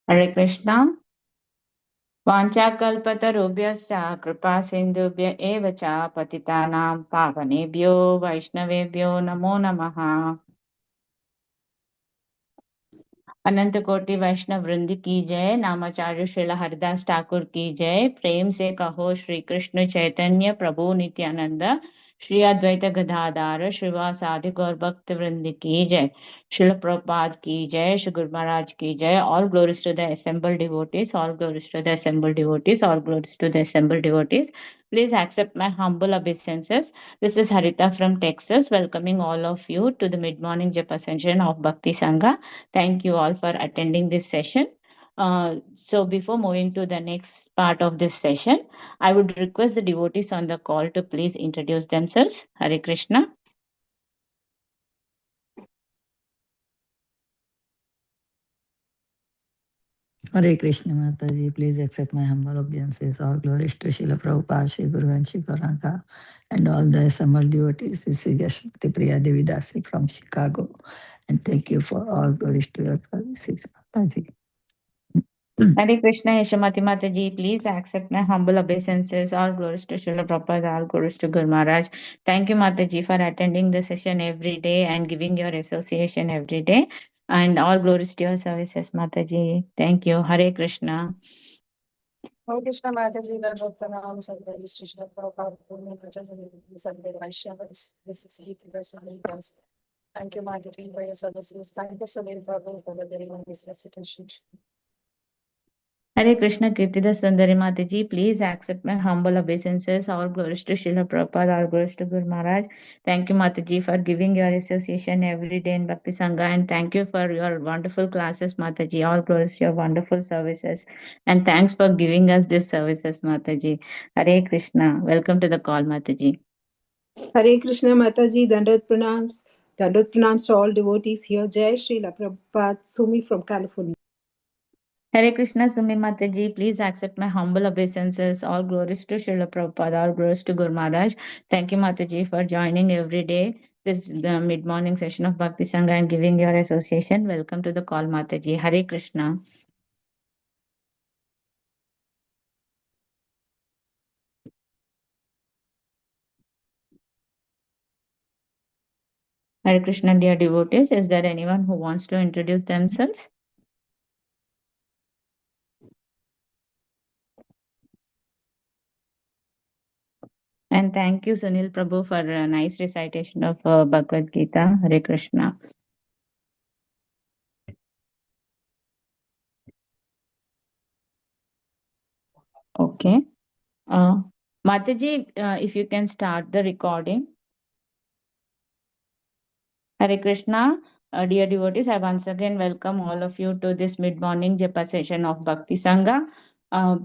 Hare Krishna. वाञ्छाकल्पतरुभ्यश्च कृपासिन्धुभ्य एव च पतितानां पावनेभ्यो वैष्णवेभ्यो नमो नमः। अनंत कोटि वैष्णव वृंद की जय। नामाचार्य श्रील हरिदास ठाकुर की जय। प्रेम से कहो श्री कृष्ण चैतन्य प्रभु नित्यानंद श्री अद्वैत गदाधार श्रीवासादि गौर भक्त वृंद की जय। श्रील प्रभुपाद की जय। श्री गुरु महाराज की जय। All glories to the assembled devotees. All glories to the assembled devotees. All glories to the assembled devotees. Please accept my humble obeisances. This is Harita from Texas, welcoming all of you to the mid-morning Japa session of Bhakti Sangha. Thank you all for attending this session. So before moving to the next part of this session, I would request the devotees on the call to please introduce themselves. Hare Krishna. Hare Krishna Mataji, please accept my humble obeisances. All glories to Srila Prabhupada, Shri Guru and Shri Gauranga, and all the assembled devotees. This is Yashmati Priya Devi Dasi from Chicago. And thank you for all glories to your services, Mataji. Hare Krishna, Yashamati Mataji, please accept my humble obeisances. All glories to Srila Prabhupada, all glories to Guru Maharaj. Thank you, Mataji, for attending the session every day and giving your association every day. And all glories to your services, Mataji. Thank you. Hare Krishna. Hare Krishna Mataji, the Pranam, Sarvadi, Krishna Prabhupada, Purna, Sarvadi Vaishnavas. This is Hiti Vasunitas. Thank you, Mataji, for your services. Thank you, Sunil Prabhu, for the very nice recitation. Hare Krishna Kirtida Sundari Mataji, please accept my humble obeisances. All glories to Srila Prabhupada, all glories to Guru Maharaj. Thank you, Mataji, for giving your association every day in Bhakti Sangha, and thank you for your wonderful classes, Mataji. All glories to your wonderful services, and thanks for giving us these services, Mataji. Hare Krishna. Welcome to the call, Mataji. Hare Krishna Mataji, Dandot Pranams to all devotees here. Jai Shri Prabhupada, Sumi from California. Hare Krishna Sumi Mataji, please accept my humble obeisances. All glories to Srila Prabhupada, all glories to Guru Maharaj. Thank you, Mataji, for joining every day this mid-morning session of Bhakti Sangha and giving your association. Welcome to the call, Mataji. Hare Krishna. Hare Krishna, dear devotees. Is there anyone who wants to introduce themselves? And thank you, Sunil Prabhu, for a nice recitation of Bhagavad Gita. Hare Krishna. Okay. Mataji, if you can start the recording. Hare Krishna, dear devotees, I once again welcome all of you to this mid-morning Japa session of Bhakti Sangha.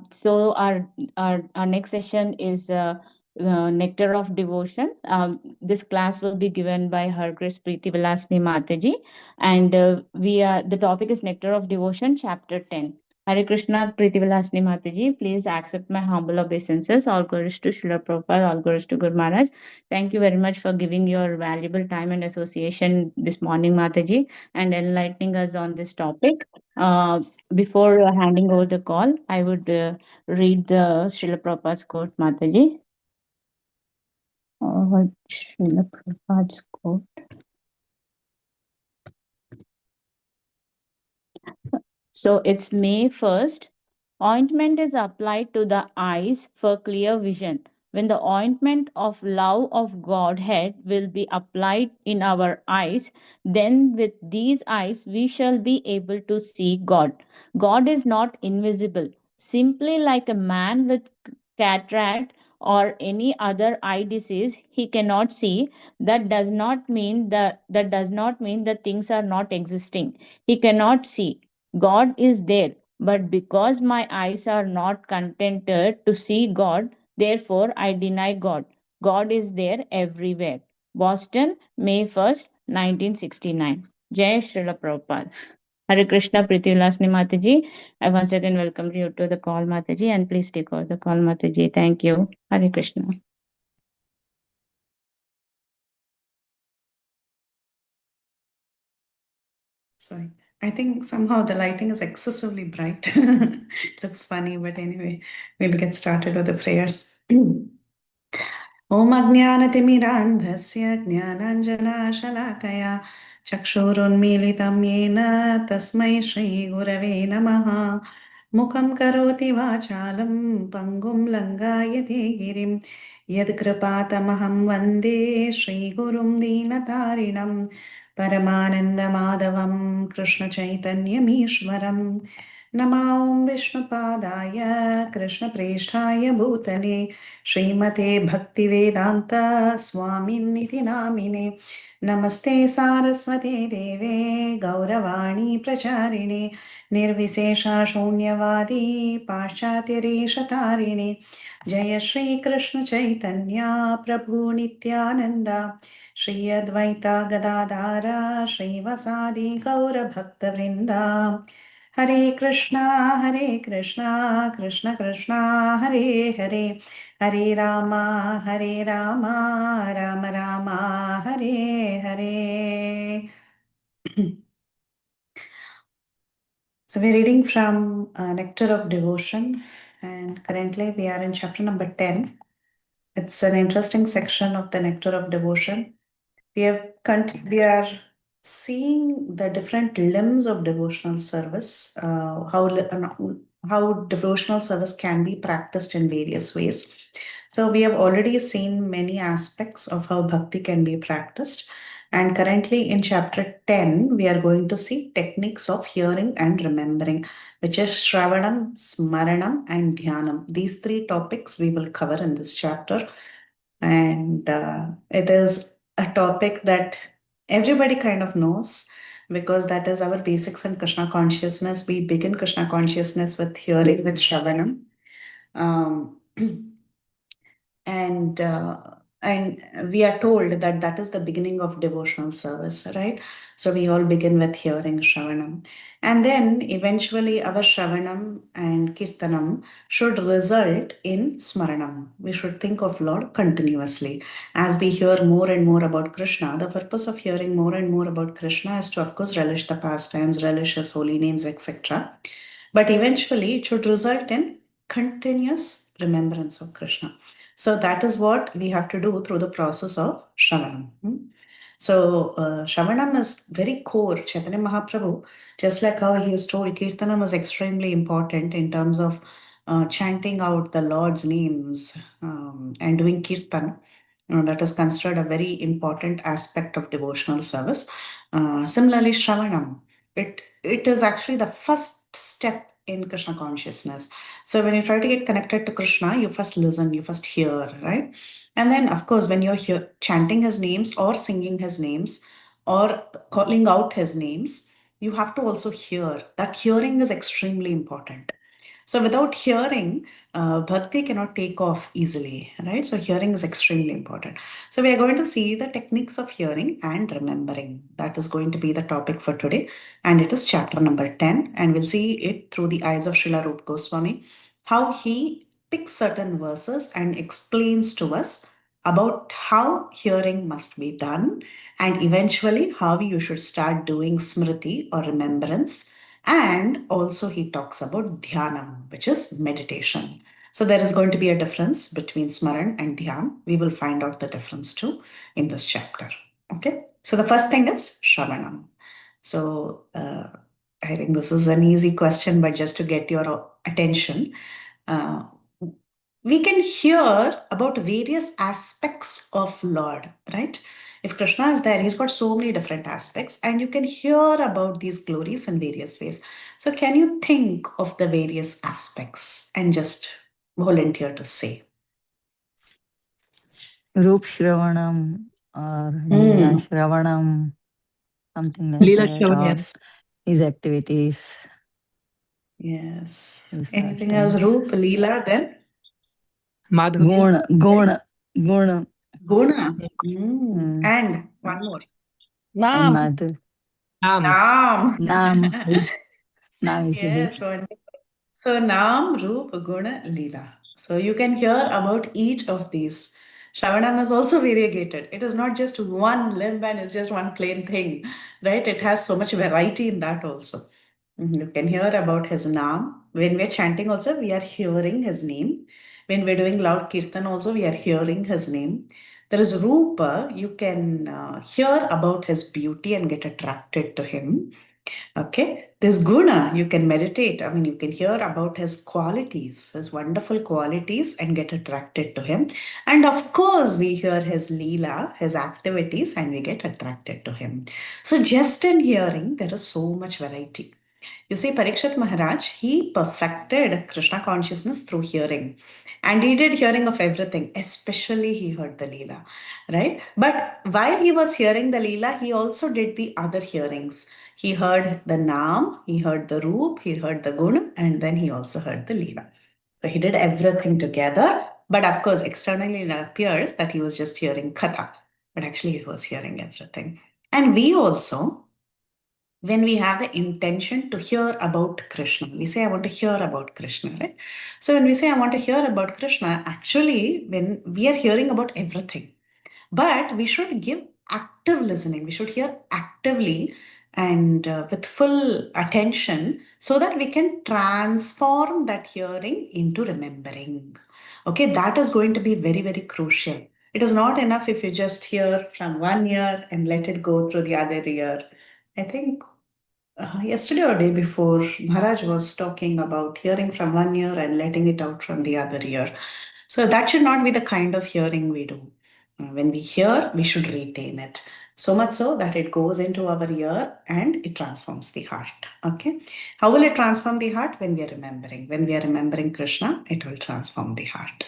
So our next session is Nectar of Devotion. This class will be given by Her Grace Priti Vilasini Mataji, and the topic is Nectar of Devotion, Chapter 10. Hare Krishna, Priti Vilasini Mataji, please accept my humble obeisances. All glories to Srila Prabhupada, all glories to Guru Maharaj. Thank you very much for giving your valuable time and association this morning, Mataji, and enlightening us on this topic. Before handing over the call, I would read the Srila Prabhupada's quote, Mataji. Srila Prabhupada's quote. So it's May 1st. Ointment is applied to the eyes for clear vision. When the ointment of love of Godhead will be applied in our eyes, then with these eyes we shall be able to see God. God is not invisible. Simply like a man with cataract or any other eye disease, he cannot see. That does not mean that things are not existing. He cannot see. God is there, but because my eyes are not contented to see God, therefore I deny God. God is there everywhere. Boston, May 1st, 1969. Jai Srila Prabhupada. Hare Krishna, Priti Vilasni Mataji. I once again welcome you to the call, Mataji, and please take over the call, Mataji. Thank you. Hare Krishna. Sorry. I think somehow the lighting is excessively bright. Looks funny, but anyway, we'll get started with the prayers. ॐ अज्ञानतिमिरान्धस्य ज्ञानाञ्जनाशलाकया चक्षुरुन्मीलितं येन तस्मै श्रीगुरवे नमः मुखं करोति वाचालं पङ्गुं लङ्घयते गिरिं यत्कृपातमहं वन्दे श्रीगुरुं दीनतारिणं परमानन्दमाधवं कृष्णचैतन्यमीश्वरम् नमो विष्णुपादाय कृष्णप्रेष्ठाय भूतले श्रीमते भक्तिवेदान्त स्वामिन्निति नामिने नमस्ते सारस्वते देवे गौरवाणी प्रचारिणे निर्विशेषा शून्यवादी पाश्चात्यदेशतारिणे जय श्रीकृष्ण चैतन्य प्रभु नित्यानन्द श्री अद्वैता गदाधारा श्रीवसादि गौरभक्तवृन्दा हरे Krishna Krishna Krishna Hare Hare Hare Rama Ram Ram Hare Hare. So we're reading from Nectar of Devotion, and currently we are in chapter number 10. It's an interesting section of the Nectar of Devotion. We are seeing the different limbs of devotional service, how devotional service can be practiced in various ways. So we have already seen many aspects of how bhakti can be practiced. And currently in chapter 10, we are going to see techniques of hearing and remembering, which is Shravanam, Smaranam, and Dhyanam. These three topics we will cover in this chapter. And it is a topic that everybody kind of knows, because that is our basics in Krishna consciousness. We begin Krishna consciousness with hearing, with Shravanam. And we are told that that is the beginning of devotional service, right? So we all begin with hearing Shravanam. And then eventually our Shravanam and Kirtanam should result in Smaranam. We should think of Lord continuously. As we hear more and more about Krishna, the purpose of hearing more and more about Krishna is to, of course, relish the pastimes, relish his holy names, etc. But eventually it should result in continuous remembrance of Krishna. So that is what we have to do through the process of Shravanam. So Shravanam is very core. Chaitanya Mahaprabhu, just like how he is told, Kirtanam is extremely important in terms of chanting out the Lord's names and doing Kirtan. That is considered a very important aspect of devotional service. Similarly, Shravanam, it is actually the first step in Krishna consciousness. So when you try to get connected to Krishna, you first listen, you first hear, right? And then, of course, when you're chanting his names or singing his names or calling out his names, you have to also hear. That hearing is extremely important. So without hearing, bhakti cannot take off easily, right? So hearing is extremely important. So we are going to see the techniques of hearing and remembering. That is going to be the topic for today. And it is chapter number 10. And we'll see it through the eyes of Srila Rupa Goswami, how he picks certain verses and explains to us about how hearing must be done, and eventually how you should start doing smriti or remembrance. And also he talks about dhyanam, which is meditation. So there is going to be a difference between smaran and dhyan. We will find out the difference too in this chapter. Okay. So the first thing is shravanam. So I think this is an easy question, but just to get your attention, we can hear about various aspects of Lord, right? If Krishna is there, he's got so many different aspects, and you can hear about these glories in various ways. So, can you think of the various aspects and just volunteer to say? Roop Shravanam or Leela Shravanam, something like Leela that, Shravan. or Yes. his activities. Yes. Those Anything else? pastimes. Roop, Leela, then? Madhurya. Guna. Guna. Mm. And one more. And Naam. Madhu. Naam. Nam. Nam is the Yes, hit. wonderful. So Naam, Roop, Guna, Leela. So you can hear about each of these. Shravanam is also variegated. It is not just one limb and it's just one plain thing, right? It has so much variety in that also. You can hear about his name. When we are chanting also, we are hearing his name. When we're doing loud kirtan also, we are hearing his name. There is Rupa, you can hear about his beauty and get attracted to him. Okay, there's Guna, you can meditate. I mean, you can hear about his qualities, his wonderful qualities, and get attracted to him. And of course, we hear his Leela, his activities, and we get attracted to him. So, just in hearing, there is so much variety. You see, Parikshit Maharaj, he perfected Krishna consciousness through hearing. And he did hearing of everything, especially he heard the Leela, right? But while he was hearing the Leela, he also did the other hearings. He heard the Naam, he heard the Roop, he heard the Gun, and then he also heard the Leela. So he did everything together. But of course, externally it appears that he was just hearing Katha. But actually, he was hearing everything. And we also, when we have the intention to hear about Krishna, we say, I want to hear about Krishna, right? So when we say, I want to hear about Krishna, actually, when we are hearing about everything, but we should give active listening. We should hear actively and with full attention so that we can transform that hearing into remembering. Okay, that is going to be very, very crucial. It is not enough if you just hear from one ear and let it go through the other ear. I think yesterday or day before, Maharaj was talking about hearing from one ear and letting it out from the other ear. So that should not be the kind of hearing we do. When we hear, we should retain it. So much so that it goes into our ear and it transforms the heart. Okay. How will it transform the heart? When we are remembering. When we are remembering Krishna, it will transform the heart.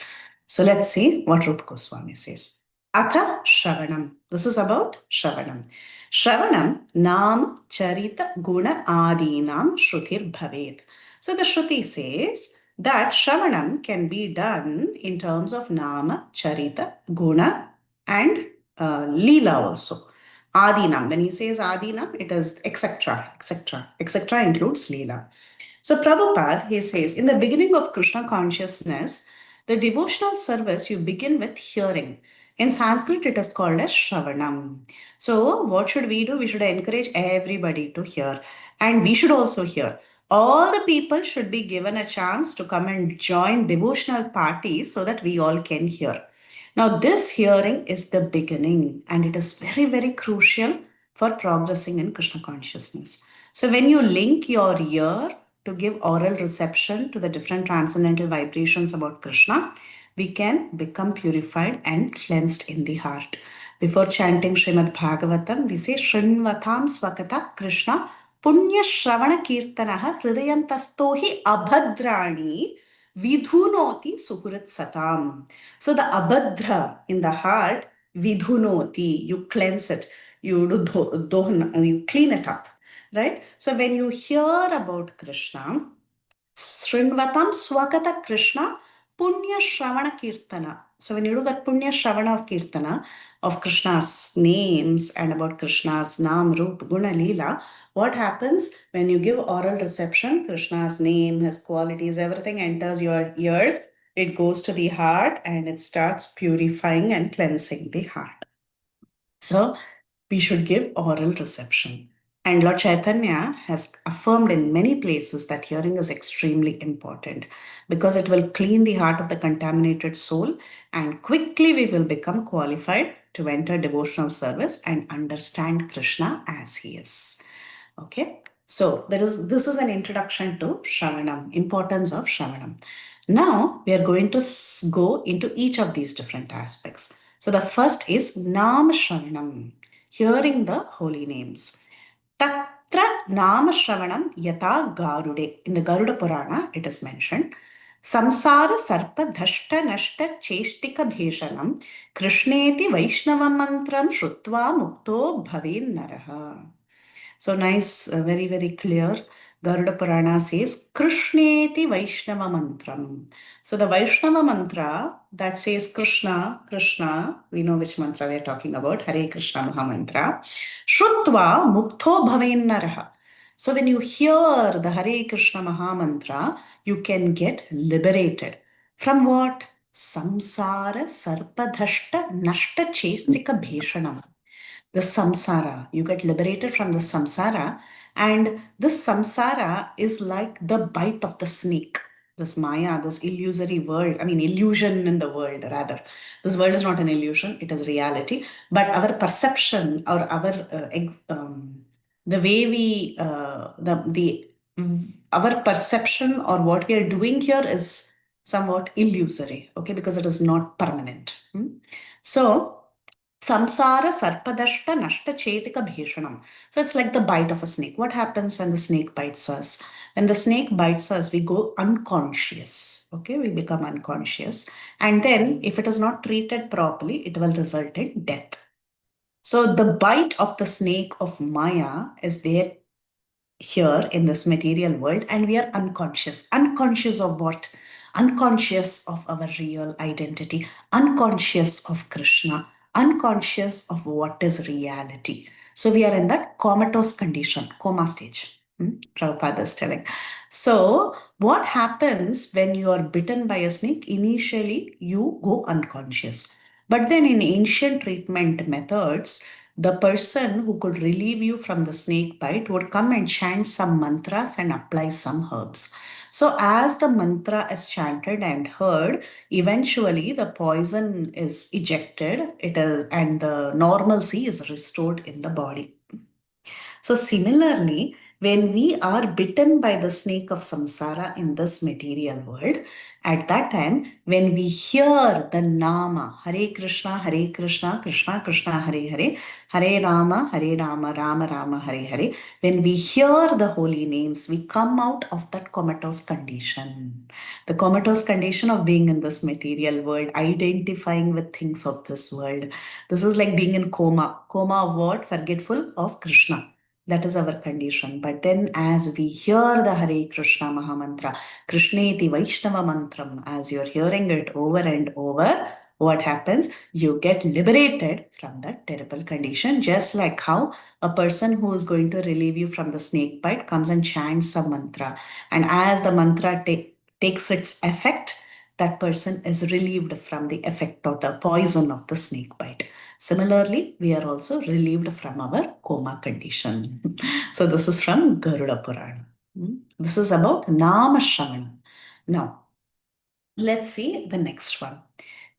So let's see what Rupa Goswami says. Atha Shravanam. This is about Shravanam. Shravanam Nam Charita Guna Adinam Shrutir Bhavet. So the Shruti says that Shravanam can be done in terms of Nama, Charita, Guna, and Leela also. Adinam. When he says Adinam, it is etc. etc. etc. includes Leela. So Prabhupada, he says, in the beginning of Krishna consciousness, the devotional service you begin with hearing. In Sanskrit, it is called as Shravanam. So what should we do? We should encourage everybody to hear. And we should also hear. All the people should be given a chance to come and join devotional parties so that we all can hear. Now, this hearing is the beginning and it is very, very crucial for progressing in Krishna consciousness. So when you link your ear to give oral reception to the different transcendental vibrations about Krishna, we can become purified and cleansed in the heart. Before chanting Srimad Bhagavatam, we say Shrinvatam Swakata Krishna Punya Shravana Kirtanaha Hridayantastohi Abhadrani Vidhunoti Suhurit Satam. So the Abhadra in the heart, Vidhunoti, you cleanse it, you do you clean it up, right? So when you hear about Krishna, Srinvatam Swakata Krishna Punya Shravana Kirtana. So when you do that Punya Shravana of Kirtana of Krishna's names and about Krishna's Nam, Rup, Guna, Leela, what happens when you give oral reception? Krishna's name, his qualities, everything enters your ears. It goes to the heart and it starts purifying and cleansing the heart. So we should give oral reception. And Lord Chaitanya has affirmed in many places that hearing is extremely important because it will clean the heart of the contaminated soul and quickly we will become qualified to enter devotional service and understand Krishna as he is. Okay, so this is an introduction to Shravanam, importance of Shravanam. Now we are going to go into each of these different aspects. So the first is Nam Shravanam, hearing the holy names. Tatra Nama Shravanam Yata Garude. In the Garuda Purana, it is mentioned. Samsara Sarpa Dhashta Nashta Cheshtika Bheshanam Krishneti Vaishnava Mantram Shrutva Mukto Bhavin Naraha. So nice, very, very clear. Garuda Purana says Krishneti Vaishnava Mantram. So the Vaishnava mantra that says Krishna, Krishna, we know which mantra we are talking about, Hare Krishna Maha Mantra. Shrutva Mukto Bhaven Naraha. So when you hear the Hare Krishna Maha Mantra, you can get liberated. From what? Samsara sarpadhashta nashta chestika bheshanam. The samsara, you get liberated from the samsara, and this samsara is like the bite of the snake. This maya, this illusory world, illusion in the world rather. This world is not an illusion, it is reality. But our perception or the way we, our perception or what we are doing here is somewhat illusory, okay, because it is not permanent. So, samsara sarpadashta nashta chetika bheshanam. So it's like the bite of a snake. What happens when the snake bites us? When the snake bites us, we go unconscious. Okay, we become unconscious. And then if it is not treated properly, it will result in death. So the bite of the snake of Maya is there here in this material world, and we are unconscious. Unconscious of what? Unconscious of our real identity, unconscious of Krishna, unconscious of what is reality. So we are in that comatose condition, coma stage. Prabhupada is telling. So what happens when you are bitten by a snake? Initially, you go unconscious. But then in ancient treatment methods, the person who could relieve you from the snake bite would come and chant some mantras and apply some herbs. So as the mantra is chanted and heard, eventually the poison is ejected, and the normalcy is restored in the body. So similarly, when we are bitten by the snake of samsara in this material world, at that time, when we hear the nama, Hare Krishna, Krishna Krishna, Hare Hare, Hare Rama, Rama Rama, Hare Hare, when we hear the holy names, we come out of that comatose condition. The comatose condition of being in this material world, identifying with things of this world. This is like being in coma. Coma of what? Forgetful of Krishna. That is our condition. But then as we hear the Hare Krishna Mahamantra, Krishneti Vaishnava Mantram, as you're hearing it over and over, what happens? You get liberated from that terrible condition, just like how a person who is going to relieve you from the snake bite comes and chants some mantra. And as the mantra takes its effect, that person is relieved from the effect of the poison of the snake bite. Similarly, we are also relieved from our coma condition. So this is from Garuda Purana. This is about Nama Shravanam. Now, let's see the next one.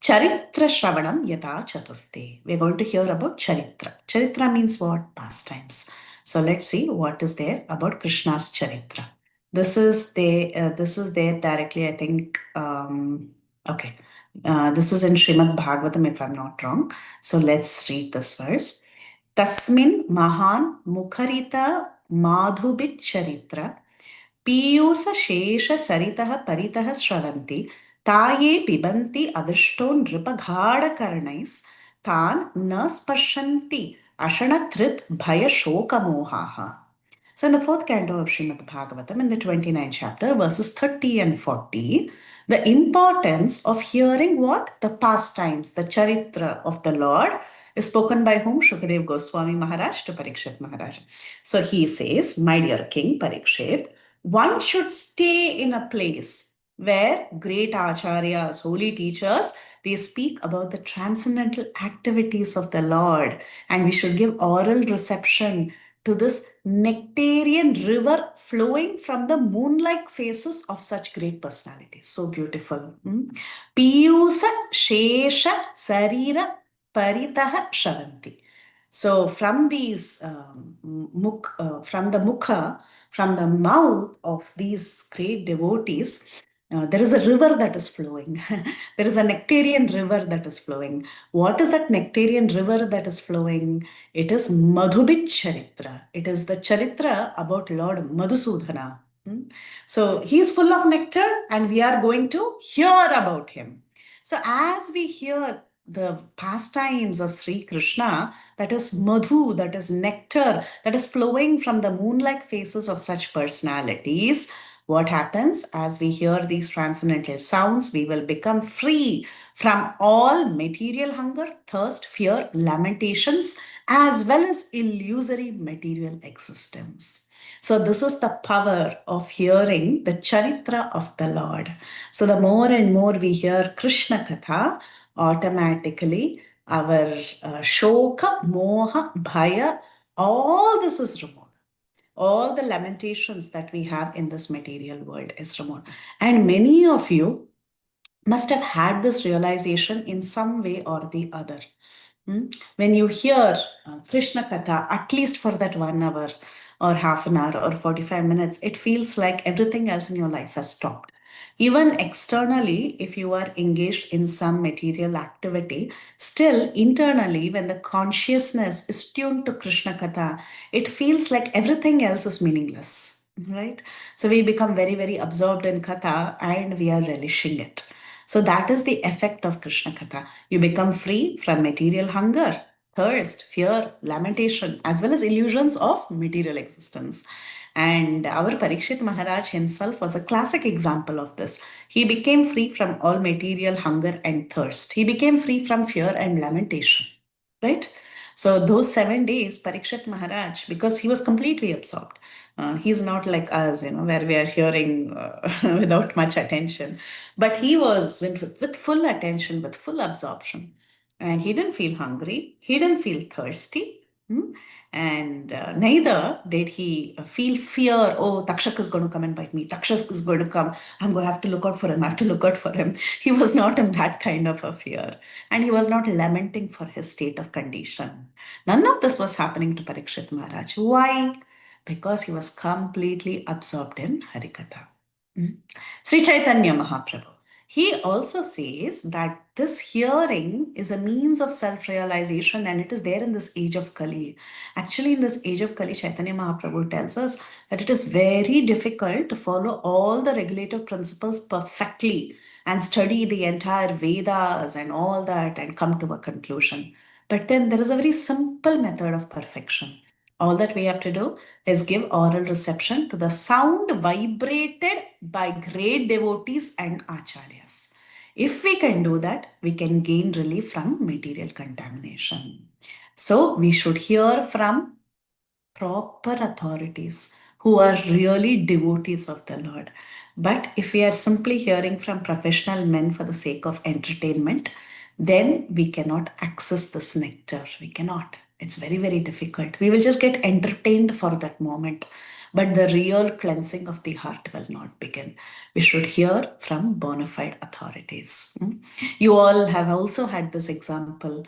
Charitra Shravanam Yata Chaturthi. We're going to hear about Charitra. Charitra means what? Pastimes. So let's see what is there about Krishna's Charitra. This is there directly, I think. Okay. This is in Srimad Bhagavatam, if I'm not wrong. So let's read this verse. Tasmin Mahan Mukharita Madhubit Charitra Piyush शेष सरितः परितः श्रवन्ति ताये पिबन्ति अविष्टो नृपगाढकर्णैस् तान् न स्पर्शन्ति अशनधृत् भय शोकमोहाः. So in the fourth canto of Srimad Bhagavatam, in the 29th chapter, verses 30 and 40, the importance of hearing what? The pastimes, the charitra of the Lord is spoken by whom? Shukadev Goswami Maharaj to Parikshit Maharaj. So he says, my dear King Parikshit, one should stay in a place where great acharyas, holy teachers, they speak about the transcendental activities of the Lord, and we should give oral reception to this nectarian river flowing from the moon-like faces of such great personalities. So beautiful. Piyusa Shesha Sarira Paritaha Shravanti. So from these from the mukha, from the mouth of these great devotees, there is a river that is flowing. There is a nectarian river that is flowing. What is that nectarian river that is flowing? It is Madhubit Charitra. It is the Charitra about Lord Madhusudhana. So he is full of nectar, and we are going to hear about him. So as we hear the pastimes of Sri Krishna, that is madhu, that is nectar, that is flowing from the moon-like faces of such personalities, What happens as we hear these transcendental sounds? We will become free from all material hunger, thirst, fear, lamentations, as well as illusory material existence. So this is the power of hearing the charitra of the Lord. So the more and more we hear Krishna Katha, automatically our shoka, moha, bhaya, all this is removed. All the lamentations that we have in this material world is removed. And many of you must have had this realization in some way or the other. When you hear Krishna Katha, at least for that 1 hour or half an hour or 45 minutes, it feels like everything else in your life has stopped. Even externally, if you are engaged in some material activity, still internally, when the consciousness is tuned to Krishna Katha, it feels like everything else is meaningless, right? So we become very, very absorbed in Katha and we are relishing it. So that is the effect of Krishna Katha. You become free from material hunger, thirst, fear, lamentation, as well as illusions of material existence. And our Parikshit Maharaj himself was a classic example of this. He became free from all material hunger and thirst. He became free from fear and lamentation, right? So those 7 days, Parikshit Maharaj, because he was completely absorbed. He's not like us, where we are hearing without much attention. But he was with full attention, with full absorption. And he didn't feel hungry. He didn't feel thirsty. And neither did he feel fear. Oh, Takshak is going to come and bite me. Takshak is going to come. I'm going to have to look out for him. I have to look out for him. He was not in that kind of a fear. And he was not lamenting for his state of condition. None of this was happening to Parikshit Maharaj. Why? Because he was completely absorbed in Harikatha. Sri Chaitanya Mahaprabhu. He also says that this hearing is a means of self-realization and it is there in this age of Kali. Actually, in this age of Kali, Chaitanya Mahaprabhu tells us that it is very difficult to follow all the regulative principles perfectly and study the entire Vedas and all that and come to a conclusion. But then there is a very simple method of perfection. All that we have to do is give oral reception to the sound vibrated by great devotees and acharyas. If we can do that, we can gain relief from material contamination. So we should hear from proper authorities who are really devotees of the Lord. But if we are simply hearing from professional men for the sake of entertainment, then we cannot access this nectar. We cannot. It's very, very difficult. We will just get entertained for that moment. But the real cleansing of the heart will not begin. We should hear from bona fide authorities. You all have also had this example,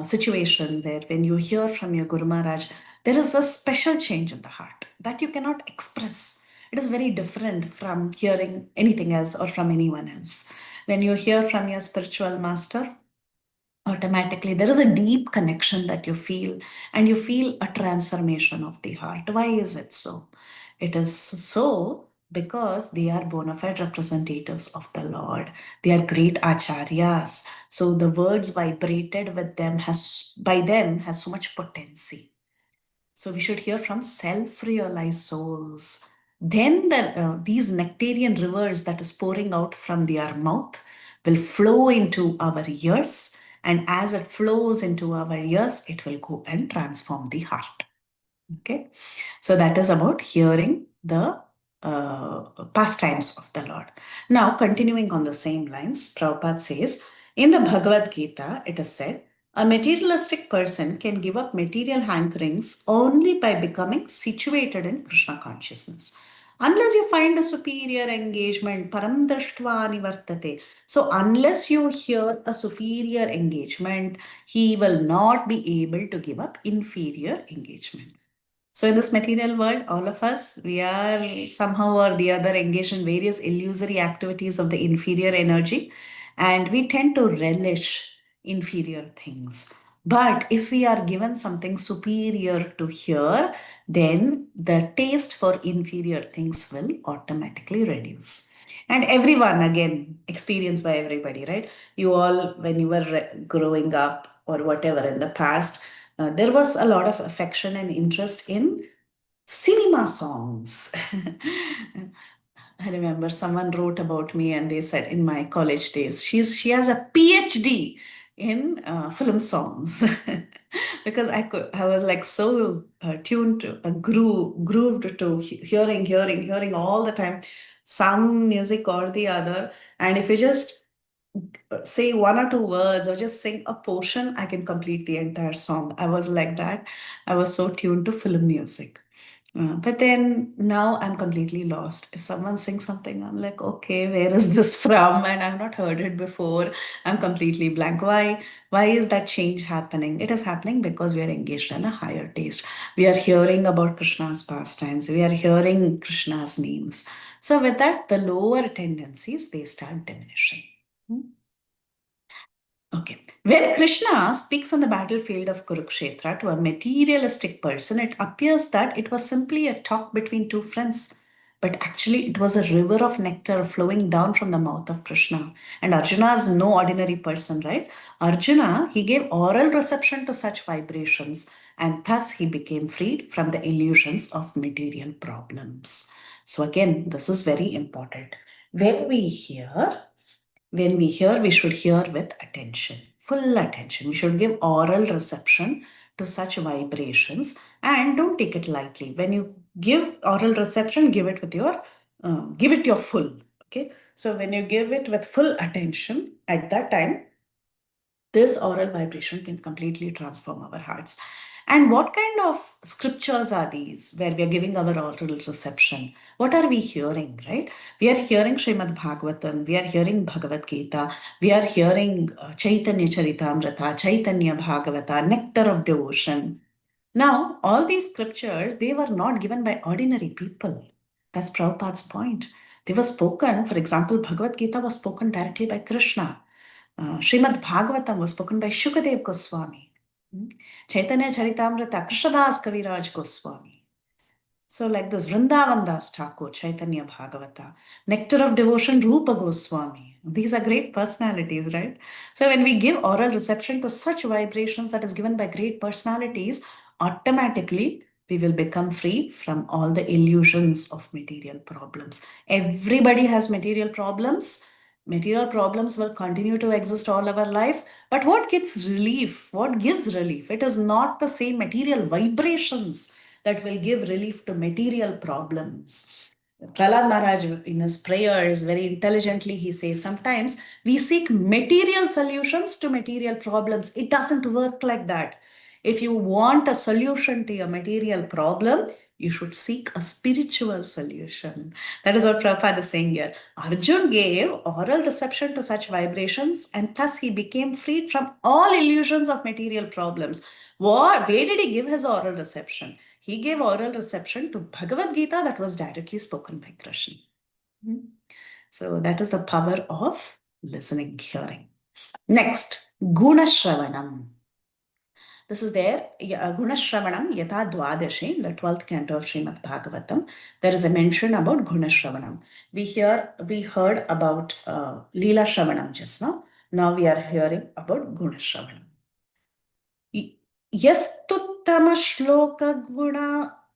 situation where when you hear from your Guru Maharaj, there is a special change in the heart that you cannot express. It is very different from hearing anything else or from anyone else. When you hear from your spiritual master, automatically there is a deep connection that you feel and you feel a transformation of the heart. Why is it so? It is so because they are bona fide representatives of the Lord. They are great acharyas. So the words vibrated with them by them has so much potency. So we should hear from self-realized souls. Then these nectarian rivers that is pouring out from their mouth will flow into our ears. And as it flows into our ears, it will go and transform the heart. Okay. So that is about hearing the pastimes of the Lord. Now, continuing on the same lines, Prabhupada says, in the Bhagavad Gita, it is said, a materialistic person can give up material hankerings only by becoming situated in Krishna consciousness. Unless you find a superior engagement, param drashtva nivartate. So unless you hear a superior engagement, he will not be able to give up inferior engagement. So in this material world, all of us, we are somehow or the other engaged in various illusory activities of the inferior energy, and we tend to relish inferior things. But if we are given something superior to hear, then the taste for inferior things will automatically reduce. And everyone, again, experienced by everybody, right? You all, when you were growing up or whatever in the past, there was a lot of affection and interest in cinema songs. I remember someone wrote about me and they said in my college days, she has a PhD in film songs because I was like so tuned to grooved to hearing all the time some music or the other, and if you just say one or two words or just sing a portion, I can complete the entire song. I was like that. I was so tuned to film music. But then now I'm completely lost. If someone sings something, I'm like, okay, where is this from? And I've not heard it before. I'm completely blank. Why? Why is that change happening? It is happening because we are engaged in a higher taste. We are hearing about Krishna's pastimes. We are hearing Krishna's names. So with that, the lower tendencies, they start diminishing. Hmm? Okay. When Krishna speaks on the battlefield of Kurukshetra to a materialistic person, it appears that it was simply a talk between two friends. But actually, it was a river of nectar flowing down from the mouth of Krishna. And Arjuna is no ordinary person, right? Arjuna, he gave oral reception to such vibrations, and thus he became freed from the illusions of material problems. So, again, this is very important. When we hear, we should hear with attention, full attention. We should give oral reception to such vibrations and don't take it lightly. When you give oral reception, give it your full. Okay. So when you give it with full attention, at that time, this oral vibration can completely transform our hearts. And what kind of scriptures are these where we are giving our oral reception? What are we hearing, right? We are hearing Srimad Bhagavatam, we are hearing Bhagavad Gita, we are hearing Chaitanya Charitamrita, Chaitanya Bhagavata, Nectar of Devotion. Now, all these scriptures, they were not given by ordinary people. That's Prabhupada's point. They were spoken, for example, Bhagavad Gita was spoken directly by Krishna. Srimad Bhagavatam was spoken by Shukadev Goswami. Chaitanya Charitamrita, Krishnadas Kaviraj Goswami. So like this Vrindavan Das Thakur, Chaitanya Bhagavata, Nectar of Devotion, Rupa Goswami. These are great personalities, right? So when we give oral reception to such vibrations that is given by great personalities, automatically we will become free from all the illusions of material problems. Everybody has material problems. Material problems will continue to exist all our life. But what gets relief? What gives relief? It is not the same material vibrations that will give relief to material problems. Prahlad Maharaj, in his prayers, very intelligently, he says sometimes we seek material solutions to material problems. It doesn't work like that. If you want a solution to your material problem, you should seek a spiritual solution. That is what Prabhupada is saying here. Arjun gave oral reception to such vibrations, and thus he became freed from all illusions of material problems. Where did he give his oral reception? He gave oral reception to Bhagavad Gita that was directly spoken by Krishna. So that is the power of listening, hearing. Next, Guna Shravanam. This is there, Guna Shravanam Yata Dwadashi, the 12th canto of Srimad Bhagavatam. There is a mention about Guna Shravanam. We heard about Leela Shravanam just now. Now we are hearing about Guna Shravanam. Yastuttama shloka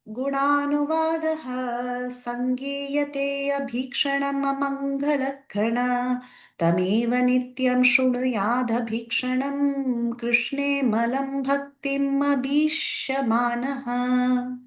gunanuvadah sangiyate abhikshanam amangalakkhana tameva nityam shrunuyadha bhikshanam krishne malam bhaktim abhishamanaha.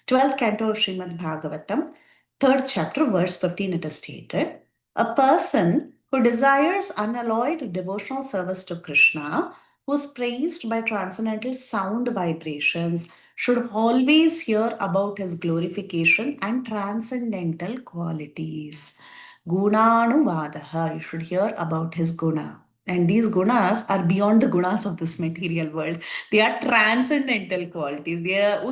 12th canto of Srimad Bhagavatam, 3rd chapter, verse 15, it is stated, a person who desires unalloyed devotional service to Krishna, who is praised by transcendental sound vibrations, should always hear about his glorification and transcendental qualities. Gunanuvadaha, you should hear about his guna. And these gunas are beyond the gunas of this material world. They are transcendental qualities. They are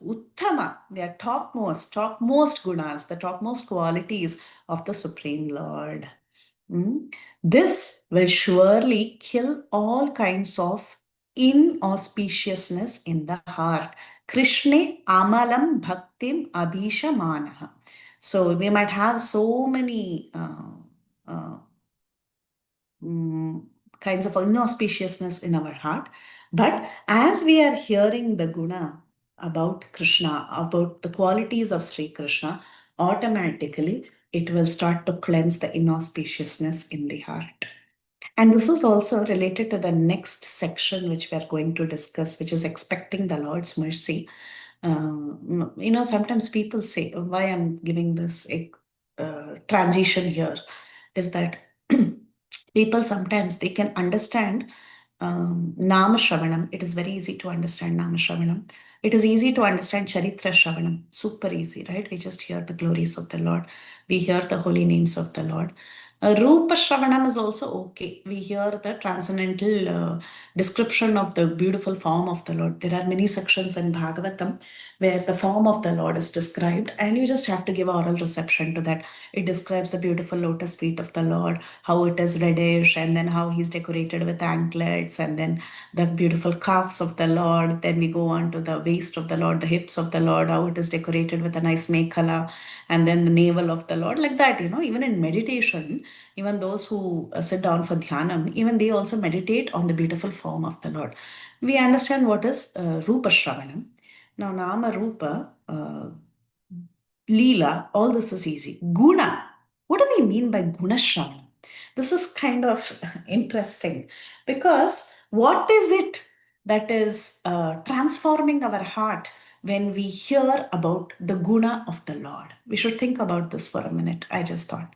uttama. They are topmost gunas, the topmost qualities of the Supreme Lord. This will surely kill all kinds of inauspiciousness in the heart. Krishne amalam bhaktim abhishamanaha. So we might have so many kinds of inauspiciousness in our heart. But as we are hearing the guna about Krishna, about the qualities of Sri Krishna, automatically it will start to cleanse the inauspiciousness in the heart. And this is also related to the next section, which we are going to discuss, which is expecting the Lord's mercy. Sometimes people say, why I'm giving this transition here is that people sometimes they can understand Nama Shravanam. It is very easy to understand Nama Shravanam. It is easy to understand Charitra Shravanam. Super easy, right? We just hear the glories of the Lord. We hear the holy names of the Lord. Rupa Shravanam is also okay. We hear the transcendental description of the beautiful form of the Lord. There are many sections in Bhagavatam where the form of the Lord is described, and you just have to give oral reception to that. It describes the beautiful lotus feet of the Lord, how it is reddish, and then how he's decorated with anklets, and then the beautiful calves of the Lord. Then we go on to the waist of the Lord, the hips of the Lord, how it is decorated with a nice mekhala, and then the navel of the Lord, like that. Even in meditation, even those who sit down for dhyanam, even they also meditate on the beautiful form of the Lord. We understand what is Rupa Shravanam. Now, Nama Rupa, Leela, all this is easy. Guna, what do we mean by Guna Shravanam? This is kind of interesting because what is it that is transforming our heart when we hear about the Guna of the Lord? We should think about this for a minute. I just thought.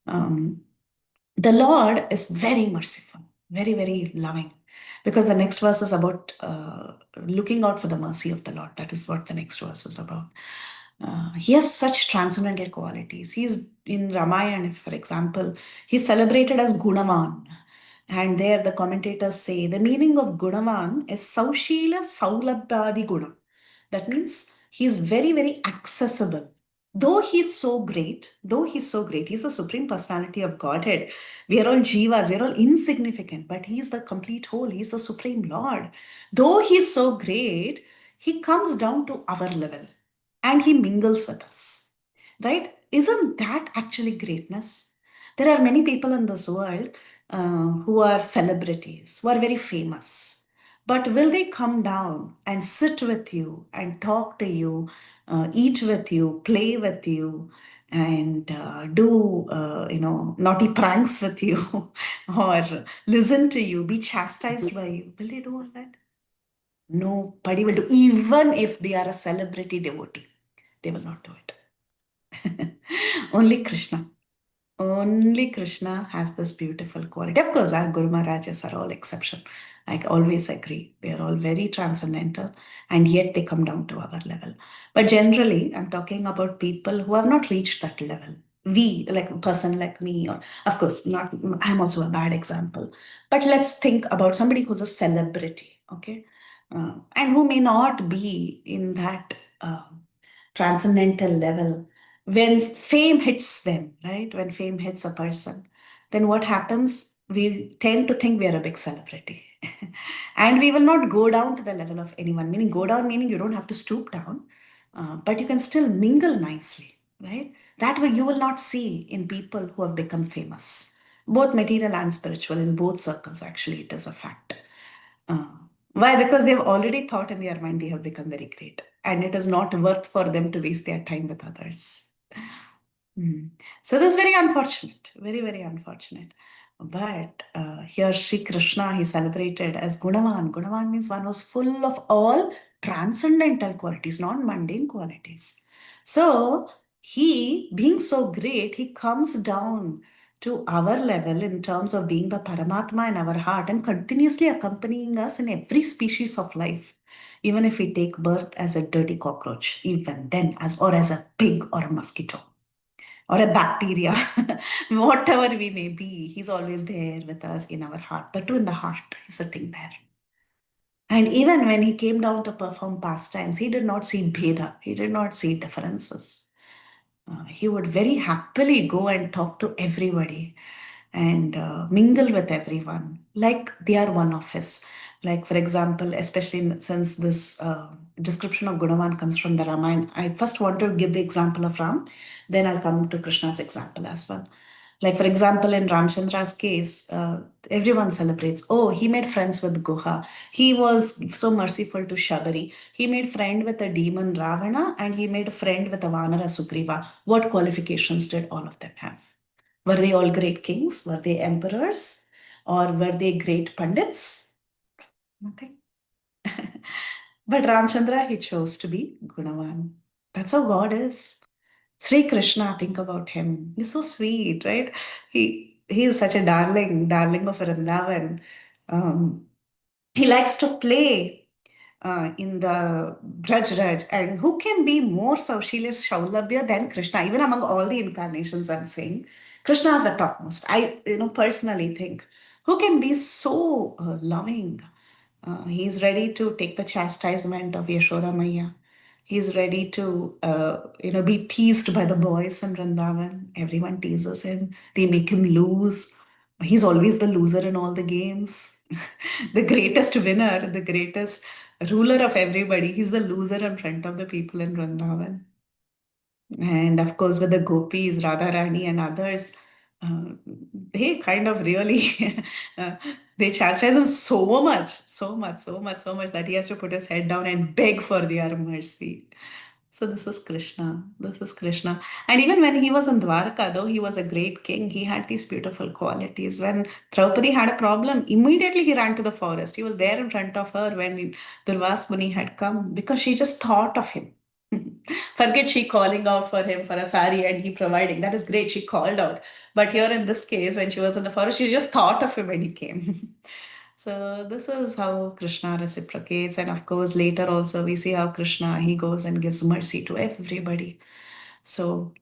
The Lord is very merciful, very, very loving, because the next verse is about looking out for the mercy of the Lord. That is what the next verse is about. He has such transcendental qualities. He's in Ramayana, for example, he's celebrated as Gunavan. And there the commentators say the meaning of Gunavan is Saushila Saulabhadi Guna. That means he is very, very accessible. Though he's so great, he's the Supreme Personality of Godhead. We are all jivas, we are all insignificant, but he is the complete whole. He is the Supreme Lord. Though he's so great, he comes down to our level and he mingles with us, right? Isn't that actually greatness? There are many people in this world who are celebrities, who are very famous. But will they come down and sit with you and talk to you, eat with you, play with you, and do naughty pranks with you, or listen to you, be chastised by you? Will they do all that? Nobody will do, even if they are a celebrity devotee. They will not do it. Only Krishna. Only Krishna has this beautiful quality. Of course, our Guru Maharajas are all exception. I always agree. They are all very transcendental, and yet they come down to our level. But generally, I'm talking about people who have not reached that level. We, like a person like me, or of course, not. I'm also a bad example. But let's think about somebody who's a celebrity, okay, and who may not be in that transcendental level. When fame hits them, right? When fame hits a person, then what happens? We tend to think we are a big celebrity. And we will not go down to the level of anyone. Meaning, go down meaning you don't have to stoop down, but you can still mingle nicely, right? That way you will not see in people who have become famous. Both material and spiritual, in both circles, actually, it is a fact. Why? Because they've already thought in their mind they have become very great, and it is not worth for them to waste their time with others. So that's very unfortunate, very, very unfortunate. But here Sri Krishna, he celebrated as Gunavan. Gunavan means one who's full of all transcendental qualities, not mundane qualities. So he, being so great, he comes down to our level in terms of being the Paramatma in our heart and continuously accompanying us in every species of life. Even if we take birth as a dirty cockroach, even then, as a pig or a mosquito or a bacteria, whatever we may be, he's always there with us in our heart. The two in the heart, he's sitting there. And even when he came down to perform pastimes, he did not see Bheda, he did not see differences. He would very happily go and talk to everybody and mingle with everyone like they are one of his. Like, for example, especially since this description of Gunavan comes from the Ramayana, I first want to give the example of Ram, then I'll come to Krishna's example as well. Like, for example, in Ramchandra's case, everyone celebrates. Oh, he made friends with Guha. He was so merciful to Shabari. He made friend with the demon Ravana, and he made a friend with the Vanara Sugriva. What qualifications did all of them have? Were they all great kings? Were they emperors? Or were they great pandits? Nothing. But Ramchandra, he chose to be Gunavan. That's how God is. Sri Krishna, think about him. He's so sweet, right? He is such a darling of Vrindavan. Um, he likes to play in the Braj Raj. And who can be more Saushilya Shaulabhya than Krishna? Even among all the incarnations, I'm saying, Krishna is the topmost. I, personally think, who can be so loving? He's ready to take the chastisement of Yashoda Maya. He's ready to, be teased by the boys in Vrindavan. Everyone teases him. They make him lose. He's always the loser in all the games. The greatest winner, the greatest ruler of everybody. He's the loser in front of the people in Vrindavan. And of course, with the gopis, Radharani and others, they kind of really they chastise him so much that he has to put his head down and beg for their mercy. So this is Krishna. This is Krishna. And even when he was in Dwarka, though he was a great king, he had these beautiful qualities. When Draupadi had a problem, immediately he ran to the forest. He was there in front of her when Durvas Muni had come because she just thought of him. Forget she calling out for him for a sari and he providing. That is great. She called out. But here in this case, when she was in the forest, she just thought of him when he came. So this is how Krishna reciprocates. And of course, later also we see how Krishna, he goes and gives mercy to everybody. So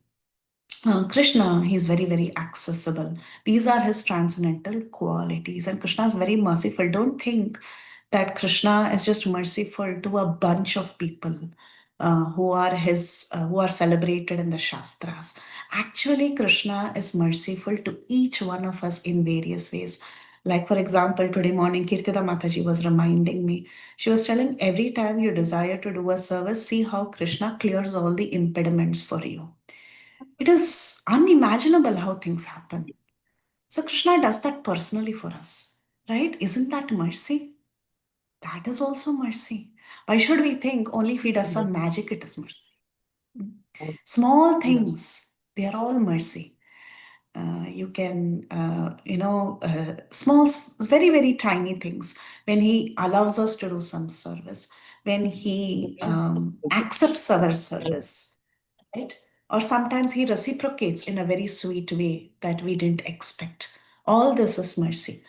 Krishna, he's very, very accessible. These are his transcendental qualities. And Krishna is very merciful. Don't think that Krishna is just merciful to a bunch of people who are celebrated in the Shastras. Actually, Krishna is merciful to each one of us in various ways. Like, for example, today morning, Kirtida Mataji was reminding me. She was telling every time you desire to do a service, see how Krishna clears all the impediments for you. It is unimaginable how things happen. So Krishna does that personally for us, right? Isn't that mercy? That is also mercy. Why should we think only if he does some magic it is mercy? Small things, they are all mercy. You can, small, very, very tiny things. When he allows us to do some service, when he accepts our service, right? Or sometimes he reciprocates in a very sweet way that we didn't expect. All this is mercy.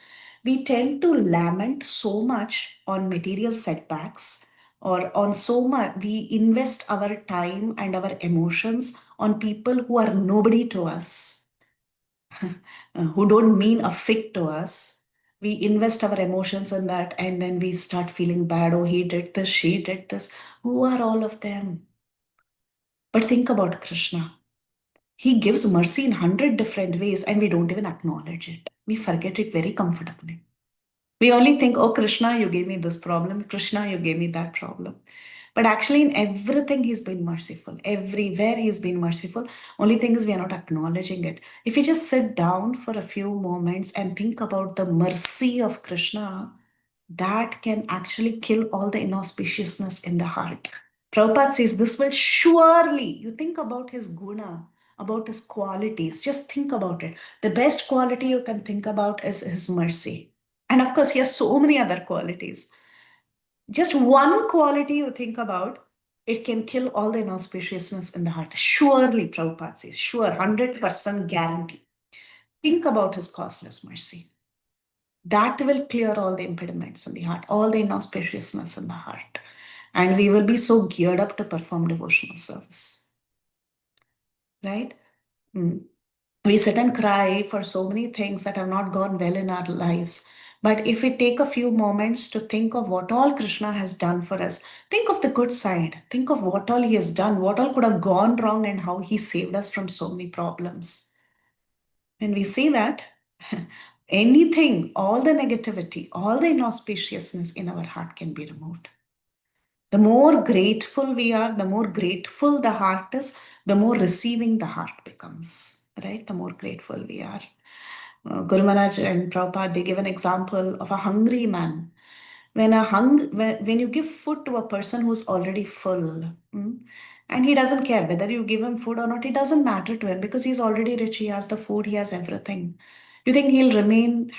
We tend to lament so much on material setbacks or on so much, we invest our time and our emotions on people who are nobody to us, who don't mean a fig to us. We invest our emotions in that and then we start feeling bad. Oh, he did this, she did this. Who are all of them? But think about Krishna. He gives mercy in 100 different ways and we don't even acknowledge it. We forget it very comfortably. We only think, oh, Krishna, you gave me this problem. Krishna, you gave me that problem. But actually, in everything, he's been merciful. Everywhere, he's been merciful. Only thing is, we are not acknowledging it. If you just sit down for a few moments and think about the mercy of Krishna, that can actually kill all the inauspiciousness in the heart. Prabhupada says this will surely, you think about his guna, about his qualities, just think about it. The best quality you can think about is his mercy. And of course, he has so many other qualities. Just one quality you think about, it can kill all the inauspiciousness in the heart. Surely, Prabhupada says, sure, 100% guarantee. Think about his causeless mercy. That will clear all the impediments in the heart, all the inauspiciousness in the heart. And we will be so geared up to perform devotional service. Right? We sit and cry for so many things that have not gone well in our lives. But if we take a few moments to think of what all Krishna has done for us, think of the good side, think of what all he has done, what all could have gone wrong, and how he saved us from so many problems. When we see that, anything, all the negativity, all the inauspiciousness in our heart can be removed. The more grateful we are, the more grateful the heart is, the more receiving the heart becomes. right? The more grateful we are. Guru Maharaj and Prabhupada, they give an example of a hungry man. When you give food to a person who's already full, and he doesn't care whether you give him food or not, it doesn't matter to him because he's already rich, he has the food, he has everything. You think he'll remain,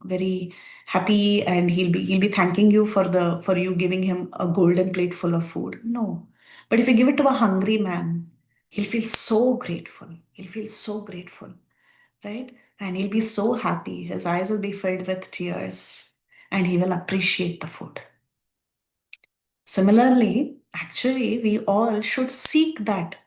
very happy, and he'll be thanking you for you giving him a golden plate full of food? No. But if you give it to a hungry man, he'll feel so grateful. He'll feel so grateful, right? And he'll be so happy. His eyes will be filled with tears, and he will appreciate the food. Similarly, actually, we all should seek that.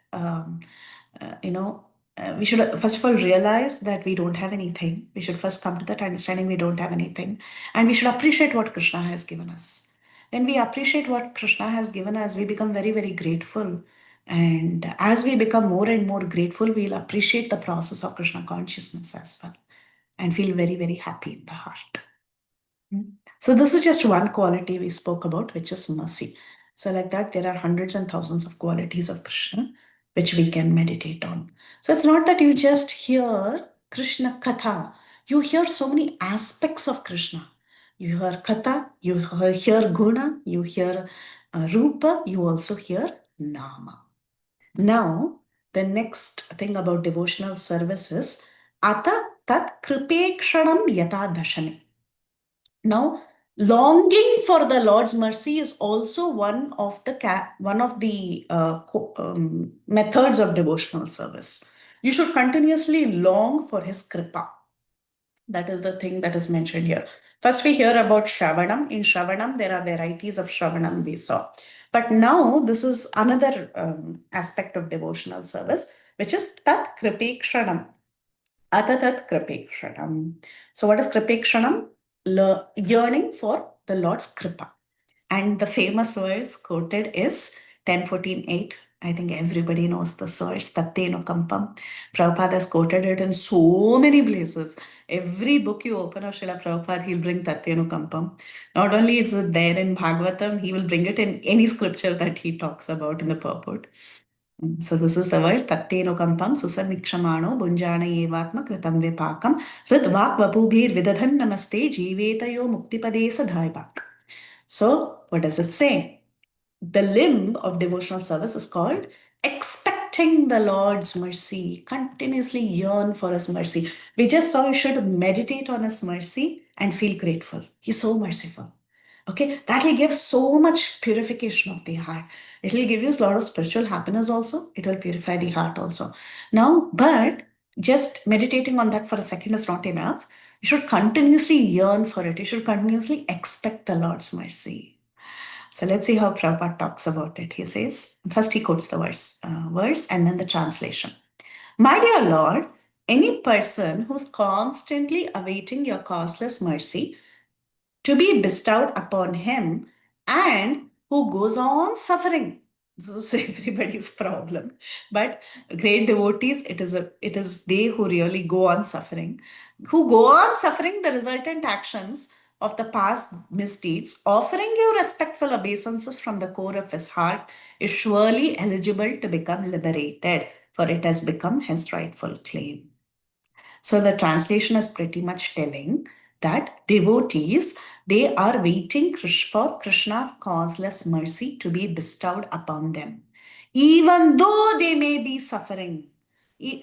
We should first of all realize that we don't have anything. We should first come to that understanding we don't have anything, and we should appreciate what Krishna has given us. When we appreciate what Krishna has given us, we become very, very grateful. And as we become more and more grateful, we'll appreciate the process of Krishna consciousness as well and feel very, very happy in the heart. So this is just one quality we spoke about, which is mercy. So like that, there are hundreds and thousands of qualities of Krishna which we can meditate on. So it's not that you just hear Krishna Katha. You hear so many aspects of Krishna. You hear Katha, you hear Guna, you hear Rupa, you also hear Nama. Now, the next thing about devotional service is Ata Tat Kripekshanam Yata Dashane. Now, longing for the Lord's mercy is also one of the methods of devotional service. You should continuously long for His kripa. That is the thing that is mentioned here. First, we hear about Shravanam. In Shravanam, there are varieties of Shravanam we saw. But now, this is another aspect of devotional service, which is Tat Kripekshanam. Atatat Kripekshanam. So, what is Kripekshanam? Yearning for the Lord's Kripa. And the famous verse quoted is 10:14:8. I think everybody knows this verse, Tatteno Kampam. Prabhupada has quoted it in so many places. Every book you open of Srila Prabhupada, he'll bring Tatteno Kampam. Not only is it there in Bhagavatam, he will bring it in any scripture that he talks about in the purport. So this is the verse, Tatteno Kampam Susamikshamaano Bunjana Evatma Kritam Vipakam Hridvak Vapubhir Vidadhan Namaste Jivetayo Muktipade Sadhaibak. So, what does it say? The limb of devotional service is called expecting the Lord's mercy, continuously yearn for His mercy. We just saw you should meditate on His mercy and feel grateful. He's so merciful. Okay, that will give so much purification of the heart. It will give you a lot of spiritual happiness also. It will purify the heart also. Now, but just meditating on that for a second is not enough. You should continuously yearn for it. You should continuously expect the Lord's mercy. So let's see how Prabhupada talks about it. He says, first he quotes the verse and then the translation. My dear Lord, any person who's constantly awaiting your causeless mercy to be bestowed upon him and who goes on suffering. This is everybody's problem. But great devotees, it is they who really go on suffering, who go on suffering the resultant actions of the past misdeeds, offering you respectful obeisances from the core of his heart, is surely eligible to become liberated, for it has become his rightful claim. So the translation is pretty much telling that devotees, they are waiting for Krishna's causeless mercy to be bestowed upon them, even though they may be suffering.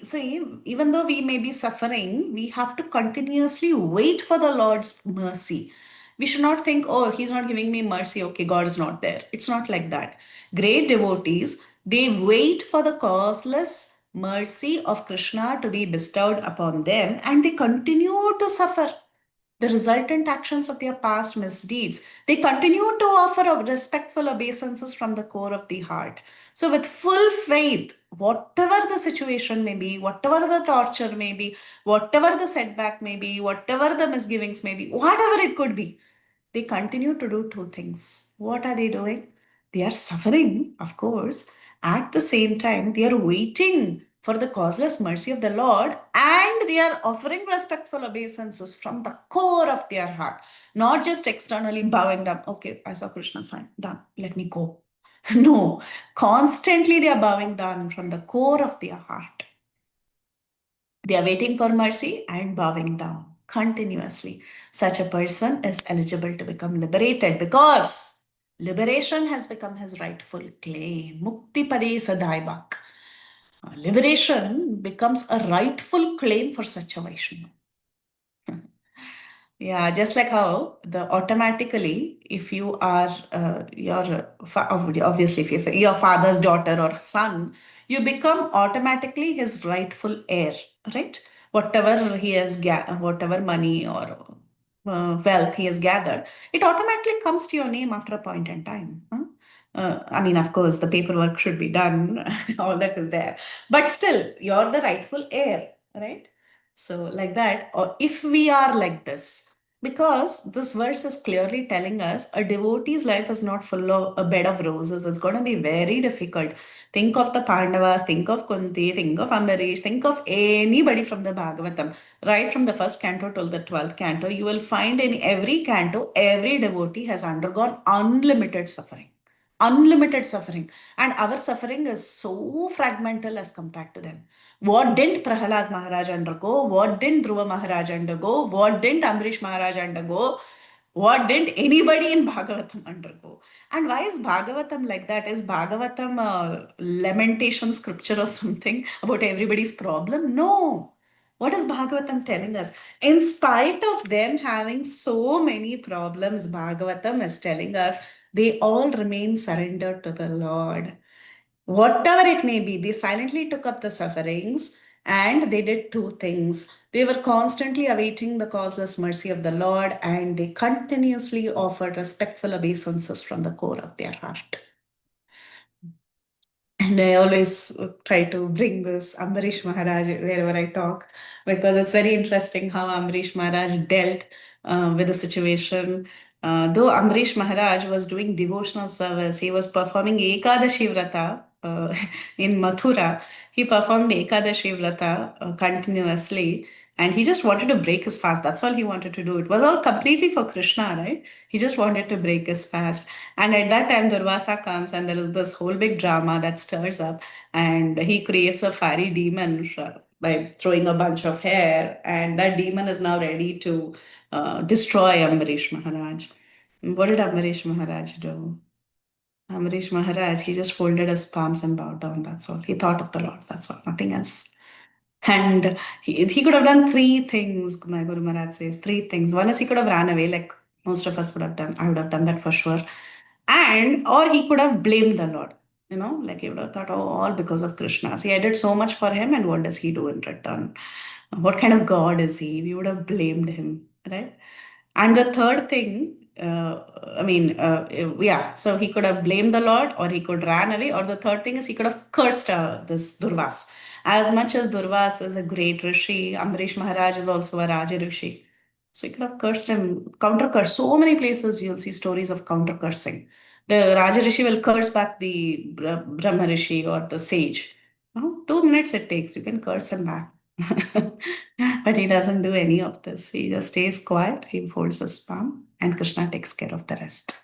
So even though we may be suffering, we have to continuously wait for the Lord's mercy. We should not think, oh, He's not giving me mercy. Okay, God is not there. It's not like that. Great devotees, they wait for the causeless mercy of Krishna to be bestowed upon them, and they continue to suffer the resultant actions of their past misdeeds. They continue to offer respectful obeisances from the core of the heart. So, with full faith, whatever the situation may be, whatever the torture may be, whatever the setback may be, whatever the misgivings may be, whatever it could be, they continue to do two things. What are they doing? They are suffering, of course. At the same time, they are waiting for the causeless mercy of the Lord, and they are offering respectful obeisances from the core of their heart, not just externally bowing down. Okay, I saw Krishna, fine, done, let me go. No, constantly they are bowing down from the core of their heart. They are waiting for mercy and bowing down continuously. Such a person is eligible to become liberated because liberation has become his rightful claim. Mukti pade sadaibak. Liberation becomes a rightful claim for such a Vaishnava. Yeah, just like how the automatically, if you are obviously if you're your father's daughter or son, you become automatically his rightful heir, right? Whatever he has whatever money or wealth he has gathered, it automatically comes to your name after a point in time. Huh? I mean, of course, the paperwork should be done, all that is there, but still, you're the rightful heir, right? So, like that, or if we are like this, because this verse is clearly telling us a devotee's life is not full of a bed of roses. It's going to be very difficult. Think of the Pandavas, think of Kunti, think of Ambarish, think of anybody from the Bhagavatam. Right from the first canto till the 12th canto, you will find in every canto, every devotee has undergone unlimited suffering. Unlimited suffering. And our suffering is so fragmental as compared to them. What didn't Prahalad Maharaj undergo? What didn't Dhruva Maharaj undergo? What didn't Amrish Maharaj undergo? What didn't anybody in Bhagavatam undergo? And why is Bhagavatam like that? Is Bhagavatam a lamentation scripture or something about everybody's problem? No. What is Bhagavatam telling us? In spite of them having so many problems, Bhagavatam is telling us they all remain surrendered to the Lord. Whatever it may be, they silently took up the sufferings and they did two things. They were constantly awaiting the causeless mercy of the Lord and they continuously offered respectful obeisances from the core of their heart. And I always try to bring this Ambarish Maharaj wherever I talk because it's very interesting how Ambarish Maharaj dealt with the situation. Though Ambarish Maharaj was doing devotional service, he was performing Ekadashi Vrata in Mathura. He performed Ekadashi Vrata continuously and he just wanted to break his fast. That's all he wanted to do. It was all completely for Krishna, right? He just wanted to break his fast. And at that time, Durvasa comes and there is this whole big drama that stirs up and he creates a fiery demon by throwing a bunch of hair. And that demon is now ready to destroy Ambarish Maharaj. What did Ambarish Maharaj do? Ambarish Maharaj, he just folded his palms and bowed down. That's all. He thought of the Lord. That's all. Nothing else. And he could have done three things, my Guru Maharaj says. Three things. One is he could have ran away, like most of us would have done. I would have done that for sure. And, or he could have blamed the Lord. Like he would have thought, oh, all because of Krishna. See, I did so much for him, and what does he do in return? What kind of God is he? We would have blamed him, right? And the third thing, so he could have blamed the Lord or he could ran away. Or the third thing is he could have cursed this Durvas. As much as Durvas is a great Rishi, Ambarish Maharaj is also a Raja Rishi. So he could have cursed him, counter curse. So many places you'll see stories of counter cursing. The Raja Rishi will curse back the Brahma Rishi or the sage. 2 minutes it takes, you can curse him back. But he doesn't do any of this. He just stays quiet, he folds his palm, and Krishna takes care of the rest.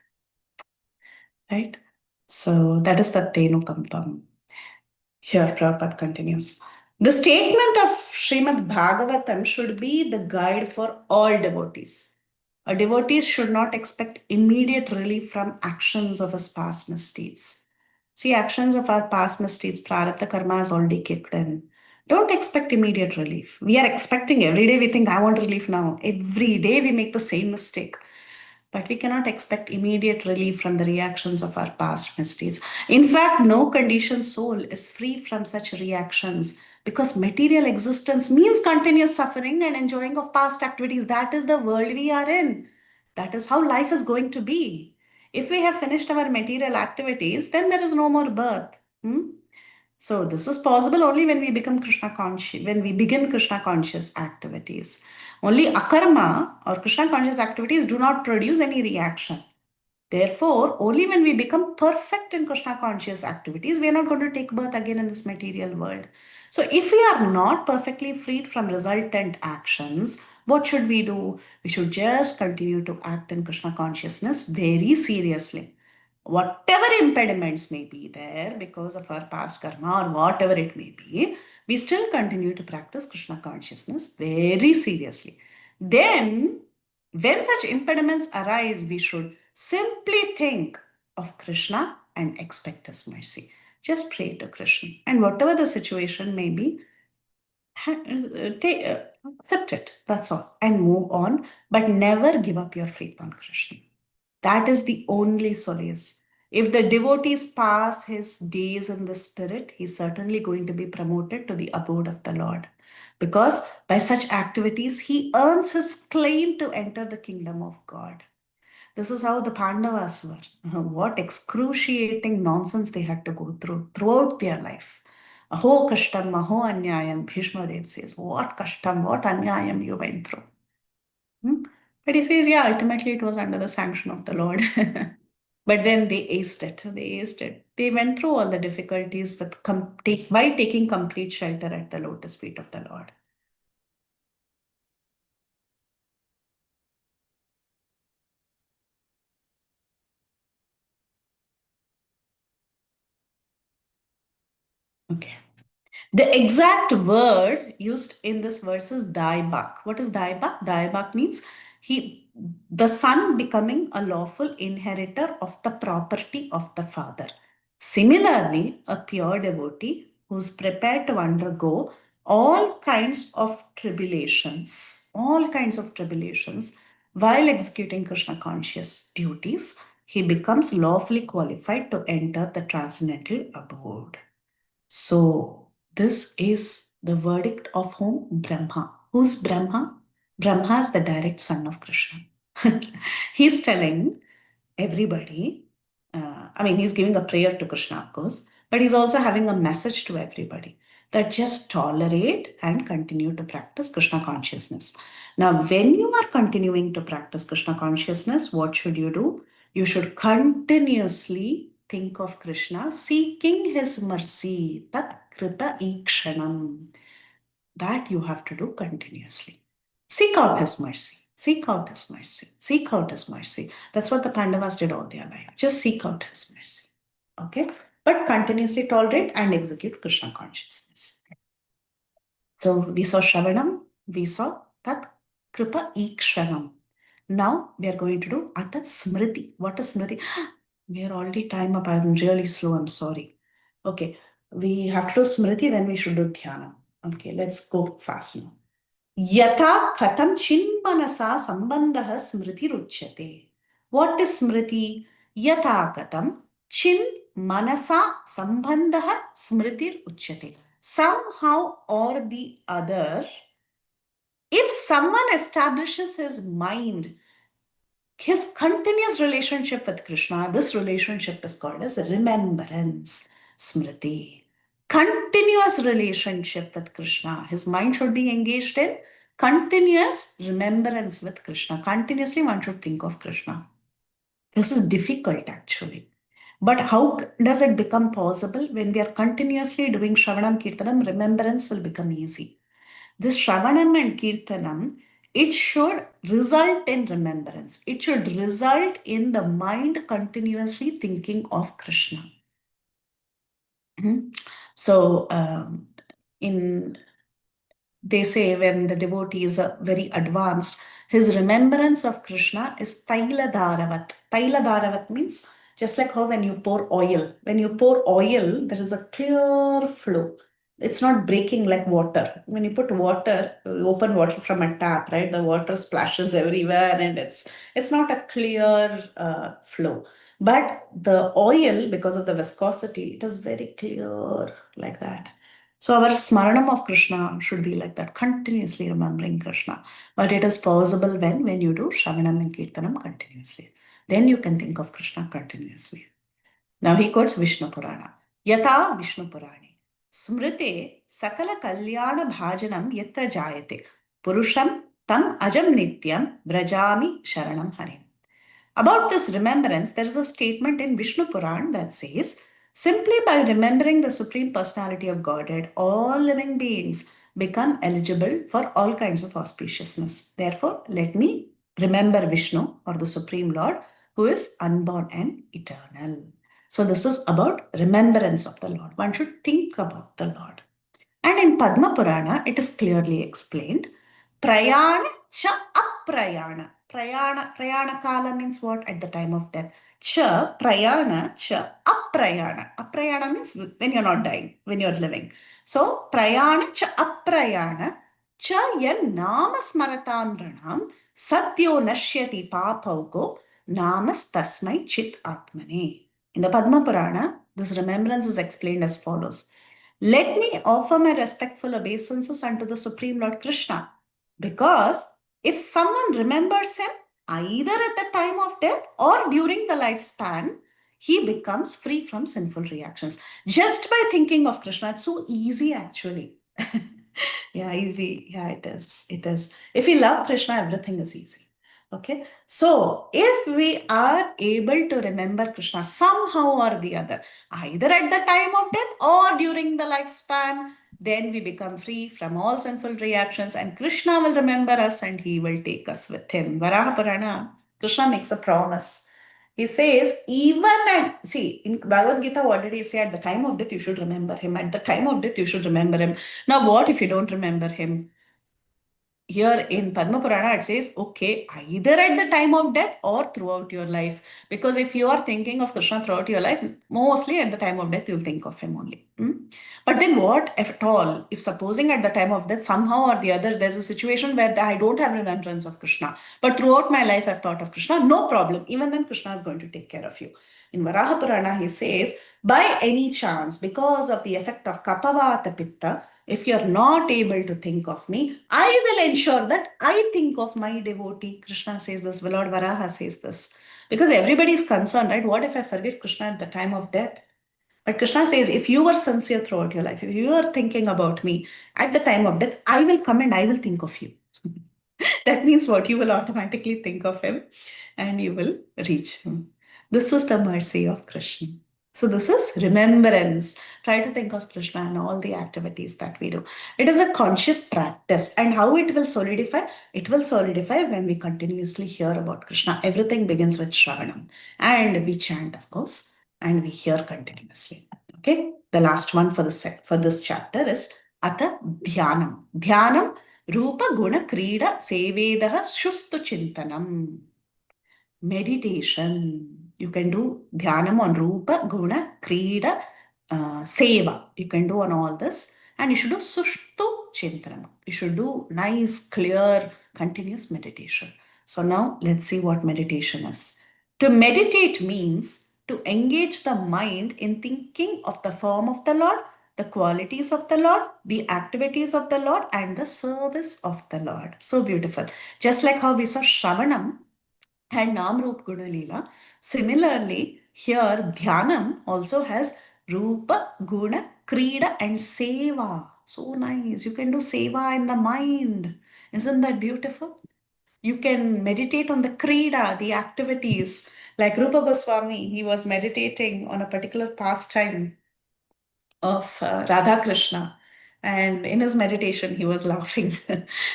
Right? So that is the Tenukampam. Here, Prabhupada continues. The statement of Srimad Bhagavatam should be the guide for all devotees. A devotee should not expect immediate relief from actions of his past misdeeds. See, actions of our past misdeeds, prarabdha karma has already kicked in. Don't expect immediate relief. We are expecting every day, we think, I want relief now. Every day we make the same mistake. But we cannot expect immediate relief from the reactions of our past misdeeds. In fact, no conditioned soul is free from such reactions because material existence means continuous suffering and enjoying of past activities. That is the world we are in. That is how life is going to be. If we have finished our material activities, then there is no more birth. So this is possible only when we become Krishna conscious, when we begin Krishna conscious activities. Only akarma or Krishna conscious activities do not produce any reaction. Therefore, only when we become perfect in Krishna conscious activities, we are not going to take birth again in this material world. So if we are not perfectly freed from resultant actions, what should we do? We should just continue to act in Krishna consciousness very seriously. Whatever impediments may be there because of our past karma or whatever it may be, we still continue to practice Krishna consciousness very seriously. Then, when such impediments arise, we should simply think of Krishna and expect his mercy. Just pray to Krishna. And whatever the situation may be, accept it. That's all. And move on. But never give up your faith on Krishna. That is the only solace. If the devotees pass his days in the spirit, he's certainly going to be promoted to the abode of the Lord. Because by such activities, he earns his claim to enter the kingdom of God. This is how the Pandavas were. What excruciating nonsense they had to go through throughout their life. Aho kashtam, aho anyayam, Bhishma Dev says, what kashtam, what anyayam you went through. But he says, yeah, ultimately it was under the sanction of the Lord. But then they aced it. They aced it. They went through all the difficulties by taking complete shelter at the lotus feet of the Lord. Okay. The exact word used in this verse is daibak. What is daibak? Daibak means the son becoming a lawful inheritor of the property of the father. Similarly, a pure devotee who's prepared to undergo all kinds of tribulations while executing Krishna conscious duties, he becomes lawfully qualified to enter the transcendental abode. So this is the verdict of whom? Brahma. Who's Brahma? Brahma is the direct son of Krishna. He's telling everybody, he's giving a prayer to Krishna, of course, but he's also having a message to everybody that just tolerate and continue to practice Krishna consciousness. Now, when you are continuing to practice Krishna consciousness, what should you do? You should continuously think of Krishna, seeking his mercy, tat krita ikshanam. That you have to do continuously. Seek out his mercy. Seek out his mercy. Seek out his mercy. That's what the Pandavas did all their life. Just seek out his mercy. Okay? But continuously tolerate and execute Krishna consciousness. So we saw Shravanam, we saw Tat Kripa Ikshanam. Now we are going to do Ata Smriti. What is Smriti? We are already time up. I'm really slow. I'm sorry. Okay. We have to do Smriti, then we should do Dhyana. Okay, let's go fast now. Yata katam chinmanasa sambandha smriti ruchyate. What is smriti? Yata katam chin manasa sambandha smriti ruchyate. Somehow or the other, if someone establishes his mind, his continuous relationship with Krishna, this relationship is called as remembrance, smriti. Continuous relationship with Krishna. His mind should be engaged in continuous remembrance with Krishna. Continuously one should think of Krishna. This is difficult actually. But how does it become possible? When we are continuously doing Shravanam Kirtanam, remembrance will become easy. This Shravanam and Kirtanam, it should result in remembrance. It should result in the mind continuously thinking of Krishna. So, they say when the devotee is very advanced, his remembrance of Krishna is Taila Dharavat. Taila Dharavat means just like how when you pour oil. When you pour oil, there is a clear flow. It's not breaking like water. When you put water, open water from a tap, right? The water splashes everywhere and it's not a clear flow. But the oil, because of the viscosity, it is very clear like that. So our smaranam of Krishna should be like that, continuously remembering Krishna. But it is possible when you do Shravanam and Kirtanam continuously. Then you can think of Krishna continuously. Now he quotes Vishnu Purana. Yata Vishnu Purani. Smrite sakala kalyana bhajanam yatra jayate. Purusham tam ajam nityam brajami sharanam harim. About this remembrance, there is a statement in Vishnu Puran that says, simply by remembering the Supreme Personality of Godhead, all living beings become eligible for all kinds of auspiciousness. Therefore, let me remember Vishnu or the Supreme Lord who is unborn and eternal. So this is about remembrance of the Lord. One should think about the Lord. And in Padma Purana, it is clearly explained. Prayana cha aprayana. Prayana kala means what? At the time of death. Cha prayana cha aprayana. Aprayana means when you're not dying, when you're living. So prayana cha aprayana cha yan nama smaratam ranam satyo nashyati papaugo namas tasmai chit atmane. In the Padma Purana, this remembrance is explained as follows. Let me offer my respectful obeisances unto the Supreme Lord Krishna, because if someone remembers him either at the time of death or during the lifespan, he becomes free from sinful reactions. Just by thinking of Krishna, it's so easy actually. Yeah, easy. Yeah, it is. It is. If you love Krishna, everything is easy. Okay. So if we are able to remember Krishna somehow or the other, either at the time of death or during the lifespan, then we become free from all sinful reactions, and Krishna will remember us and he will take us with him. Varaha Purana, Krishna makes a promise. He says, even at, see, in Bhagavad Gita, what did he say? At the time of death, you should remember him. At the time of death, you should remember him. Now, what if you don't remember him? Here in Padma Purana, it says, okay, either at the time of death or throughout your life. Because if you are thinking of Krishna throughout your life, mostly at the time of death, you'll think of him only. But then what, if at all, if supposing at the time of death, somehow or the other, there's a situation where I don't have remembrance of Krishna, but throughout my life, I've thought of Krishna, no problem. Even then, Krishna is going to take care of you. In Varaha Purana, he says, by any chance, because of the effect of Kapavata Pitta, if you're not able to think of me, I will ensure that I think of my devotee. Krishna says this, Lord Varaha says this. Because everybody is concerned, right? What if I forget Krishna at the time of death? But Krishna says, if you were sincere throughout your life, if you are thinking about me at the time of death, I will come and I will think of you. That means what? You will automatically think of him and you will reach him. This is the mercy of Krishna. So this is remembrance. Try to think of Krishna and all the activities that we do. It is a conscious practice. And how it will solidify? It will solidify when we continuously hear about Krishna. Everything begins with Shravanam. And we chant, of course, and we hear continuously. Okay. The last one for this chapter is Ata Dhyanam. Dhyanam Rupa Guna Krida Sevedaha Shustu Chintanam. Meditation. You can do Dhyanam on Rupa Guna Krida Seva. You can do on all this. And you should do Sushtu Chintanam. You should do nice, clear, continuous meditation. So now let's see what meditation is. To meditate means to engage the mind in thinking of the form of the Lord, the qualities of the Lord, the activities of the Lord, and the service of the Lord. So beautiful. Just like how we saw Shravanam and Nam Rup Guna Leela. Similarly, here Dhyanam also has Rupa, Guna, Krida, and Seva. So nice. You can do Seva in the mind. Isn't that beautiful? You can meditate on the Krida, the activities. Like Rupa Goswami, he was meditating on a particular pastime of Radha Krishna. And in his meditation, he was laughing.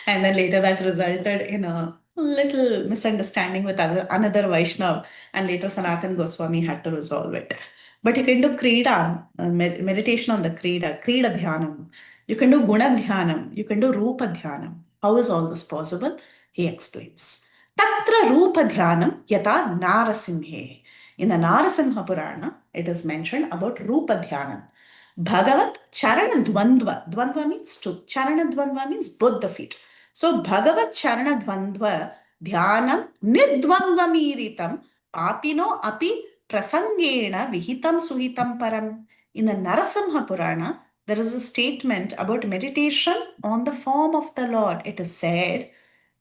And then later that resulted in a little misunderstanding with another Vaishnav. And later Sanatan Goswami had to resolve it. But you can do Krida, meditation on the Krida Dhyanam. You can do Guna Dhyanam. You can do Rupa Dhyanam. How is all this possible? He explains. Tatra Rupa Dhyanam Yata Narasimhe. In the Narasimha Purana, it is mentioned about Rupa Dhyanam. Bhagavat Charana Dvandva. Dvandva means two. Charana Dvandva means both the feet. So Bhagavat Charana Dvandva Dhyanam Nirdvandva Miritam Papino Api Prasangena Vihitam Suhitam Param. In the Narasimha Purana, there is a statement about meditation on the form of the Lord. It is said,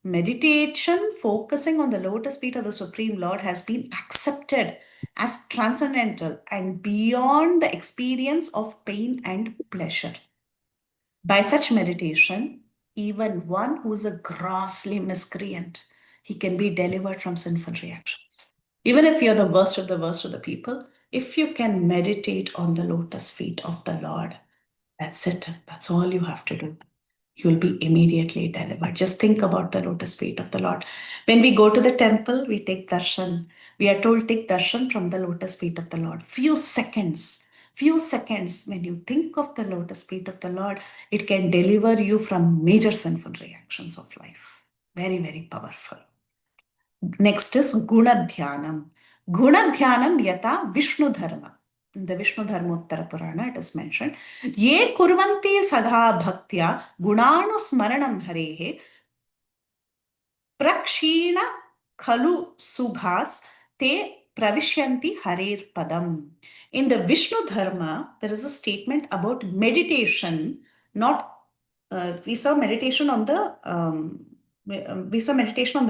meditation focusing on the lotus feet of the Supreme Lord has been accepted as transcendental and beyond the experience of pain and pleasure. By such meditation, even one who is a grossly miscreant, he can be delivered from sinful reactions. Even if you're the worst of the people, if you can meditate on the lotus feet of the Lord, that's it. That's all you have to do. You'll be immediately delivered. Just think about the lotus feet of the Lord. When we go to the temple, we take darshan. We are told take darshan from the lotus feet of the Lord. Few seconds. few seconds, when you think of the lotus feet of the Lord, it can deliver you from major sinful reactions of life. Very, very powerful. Next is Gunadhyanam. Gunadhyanam yata Vishnu Dharma. In the Vishnu Dharmottara Purana, it is mentioned. Ye kurvanti sadha bhaktya gunanu smaranam harehe prakshina khalu subhas te pravishyanti harer padam. In the Vishnu Dharma, there is a statement about meditation, not we saw meditation on the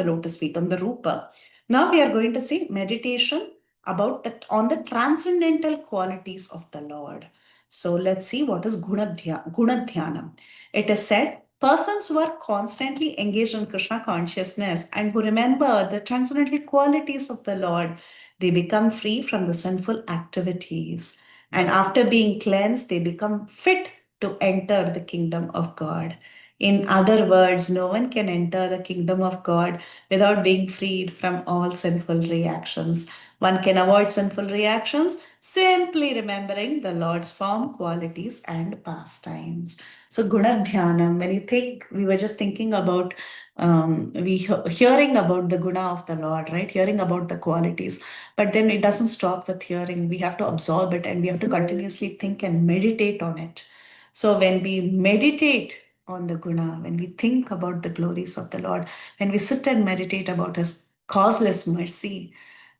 lotus feet, on the rupa. Now we are going to see meditation about on the transcendental qualities of the Lord. So let's see what is Gunadhyanam. It is said, persons who are constantly engaged in Krishna consciousness and who remember the transcendental qualities of the Lord, they become free from the sinful activities. And after being cleansed, they become fit to enter the kingdom of God. In other words, no one can enter the kingdom of God without being freed from all sinful reactions. One can avoid sinful reactions simply remembering the Lord's form, qualities, and pastimes. So, Gunadhyanam, when you think, we were just thinking about, hearing about the guna of the Lord, right? Hearing about the qualities. But then it doesn't stop with hearing. We have to absorb it and we have to continuously think and meditate on it. So when we meditate on the guna, when we think about the glories of the Lord, when we sit and meditate about His causeless mercy,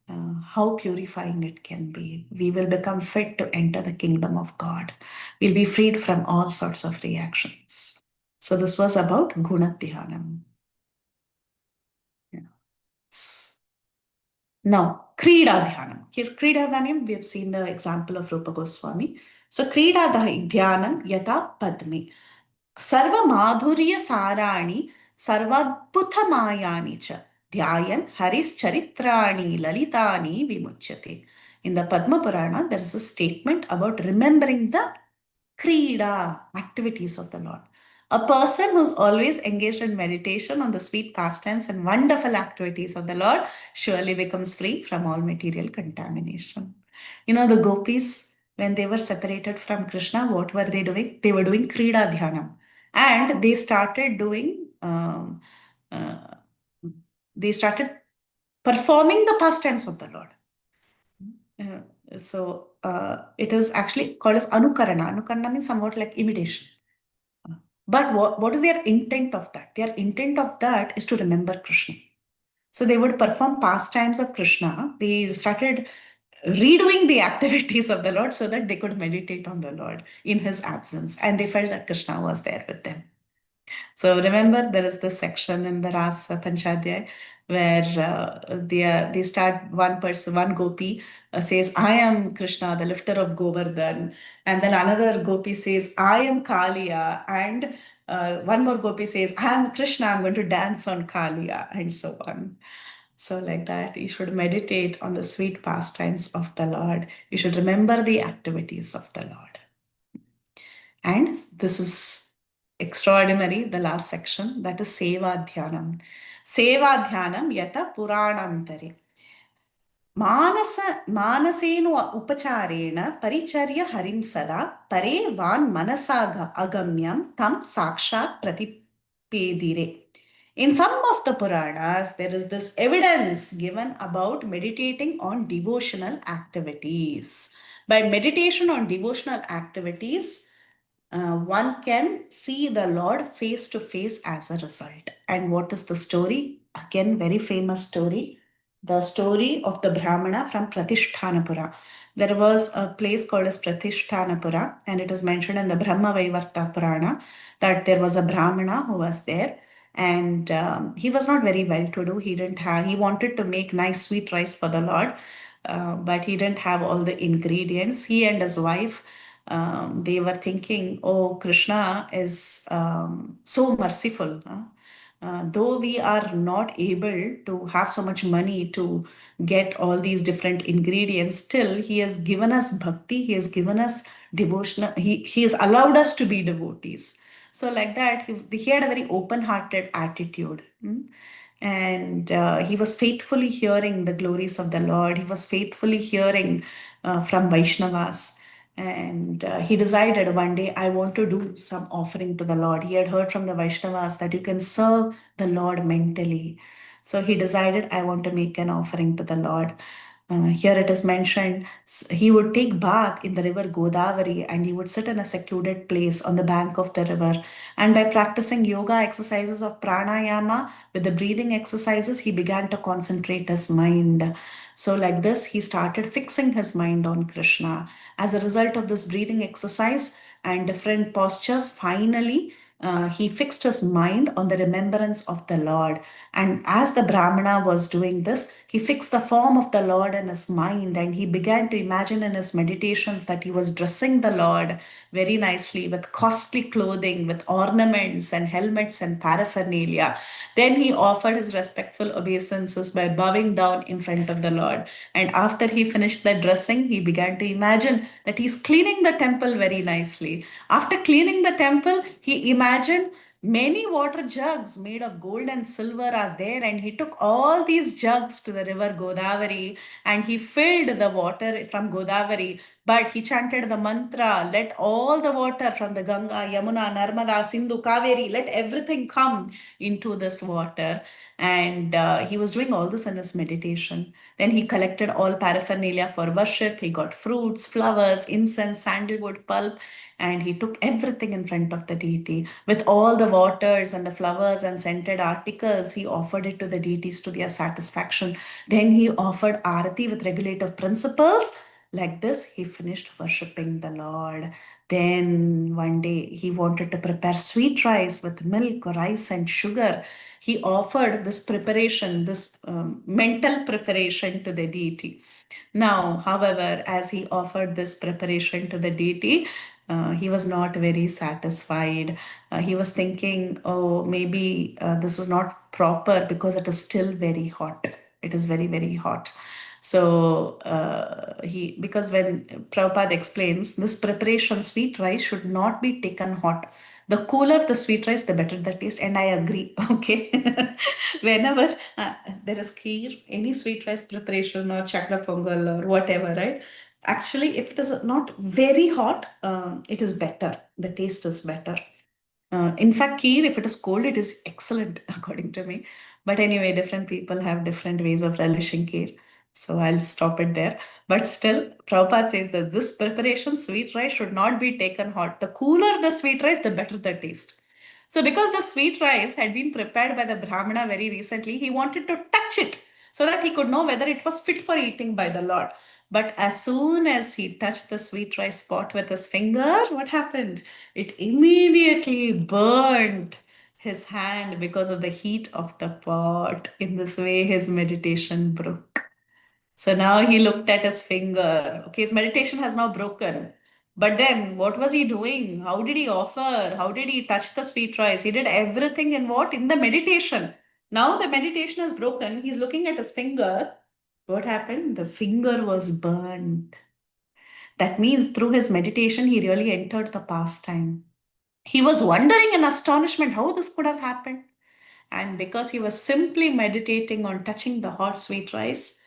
how purifying it can be. We will become fit to enter the kingdom of God. We'll be freed from all sorts of reactions. So this was about Gunadhyanam. Now, Krida Dhyanam. Here, Krida Dhyanam, we have seen the example of Rupa Goswami. So, Krida Dhyanam yata padme. Sarva madhurya sarani sarvadbhuta mayani cha dhyayan haris charitrani lalitani vimuchyate. In the Padma Purana, there is a statement about remembering the Krida, activities of the Lord. A person who's always engaged in meditation on the sweet pastimes and wonderful activities of the Lord surely becomes free from all material contamination. You know, the gopis, when they were separated from Krishna, what were they doing? They were doing Krida Dhyanam. And they started doing, they started performing the pastimes of the Lord. So it is actually called as Anukarana. Anukarana means somewhat like imitation. But what is their intent of that? Their intent of that is to remember Krishna. So they would perform pastimes of Krishna. They started redoing the activities of the Lord so that they could meditate on the Lord in His absence. And they felt that Krishna was there with them. So remember, there is this section in the Ras Panchadhyay where they start, one gopi says, I am Krishna, the lifter of Govardhan. And then another gopi says, I am Kaliya. And one more gopi says, I am Krishna, I'm going to dance on Kaliya, and so on. So like that, you should meditate on the sweet pastimes of the Lord. You should remember the activities of the Lord. And this is extraordinary, the last section, that is Seva Dhyanam. Seva Dhyanam yata Puranantare. Manasenu upacharena paricharya harim sada pare van manasaga agamyam tam sakshat pratipedire. In some of the Puranas, there is this evidence given about meditating on devotional activities. By meditation on devotional activities, one can see the Lord face to face as a result. And what is the story? Again, very famous story. The story of the Brahmana from Pratishtanapura. There was a place called as Pratishtanapura, and it is mentioned in the Brahma Vaivarta Purana that there was a Brahmana who was there, and he was not very well to do. He wanted to make nice sweet rice for the Lord, but he didn't have all the ingredients. He and his wife, they were thinking, oh, Krishna is so merciful. Though we are not able to have so much money to get all these different ingredients, still He has given us bhakti, He has given us devotion, He has allowed us to be devotees. So like that, he had a very open-hearted attitude. And he was faithfully hearing the glories of the Lord. He was faithfully hearing from Vaishnavas. And he decided one day, I want to do some offering to the Lord. He had heard from the Vaishnavas that you can serve the Lord mentally. So he decided, I want to make an offering to the Lord. Here it is mentioned, he would take bath in the river Godavari and he would sit in a secluded place on the bank of the river. And by practicing yoga exercises of pranayama with the breathing exercises, he began to concentrate his mind. So, like this, he started fixing his mind on Krishna. As a result of this breathing exercise and different postures, finally, he fixed his mind on the remembrance of the Lord. And as the Brahmana was doing this, he fixed the form of the Lord in his mind and he began to imagine in his meditations that he was dressing the Lord very nicely with costly clothing, with ornaments and helmets and paraphernalia. Then he offered his respectful obeisances by bowing down in front of the Lord. And after he finished the dressing, he began to imagine that he's cleaning the temple very nicely. After cleaning the temple, he imagined many water jugs made of gold and silver are there, and he took all these jugs to the river Godavari and he filled the water from Godavari. But he chanted the mantra, let all the water from the Ganga, Yamuna, Narmada, Sindhu, Kaveri, let everything come into this water. And he was doing all this in his meditation. Then he collected all paraphernalia for worship. He got fruits, flowers, incense, sandalwood pulp, and he took everything in front of the deity. With all the waters and the flowers and scented articles, he offered it to the deities to their satisfaction. Then he offered arati with regulative principles. Like this, he finished worshipping the Lord. Then one day he wanted to prepare sweet rice with milk, rice, and sugar. He offered this preparation, this mental preparation to the deity. Now, however, as he offered this preparation to the deity, he was not very satisfied. He was thinking, oh, maybe this is not proper because it is still very hot. It is very, very hot. So because when Prabhupada explains, this preparation, sweet rice should not be taken hot. The cooler the sweet rice, the better the taste. And I agree. Okay. Whenever there is kheer, any sweet rice preparation or chakra pongal or whatever, right? Actually, if it is not very hot, it is better. The taste is better. In fact, kheer, if it is cold, it is excellent, according to me. But anyway, different people have different ways of relishing kheer. So I'll stop it there. But still, Prabhupada says that this preparation, sweet rice, should not be taken hot. The cooler the sweet rice, the better the taste. So because the sweet rice had been prepared by the Brahmana very recently, he wanted to touch it so that he could know whether it was fit for eating by the Lord. But as soon as he touched the sweet rice pot with his finger, what happened? It immediately burned his hand because of the heat of the pot. In this way, his meditation broke. So now he looked at his finger. Okay, his meditation has now broken. But then what was he doing? How did he offer? How did he touch the sweet rice? He did everything in what? In the meditation. Now the meditation is broken. He's looking at his finger. What happened? The finger was burned. That means through his meditation, he really entered the pastime. He was wondering in astonishment how this could have happened. And because he was simply meditating on touching the hot sweet rice,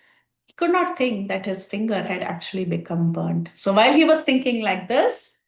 he could not think that his finger had actually become burnt. So while he was thinking like this,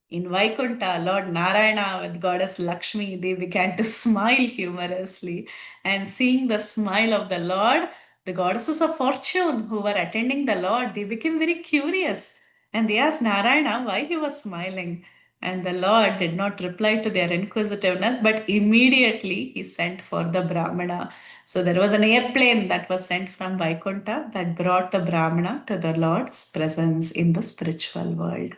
in Vaikuntha, Lord Narayana with goddess Lakshmi, they began to smile humorously. And seeing the smile of the Lord, the goddesses of fortune who were attending the Lord, they became very curious. And they asked Narayana why he was smiling. And the Lord did not reply to their inquisitiveness, but immediately he sent for the Brahmana. So there was an airplane that was sent from Vaikuntha that brought the Brahmana to the Lord's presence in the spiritual world.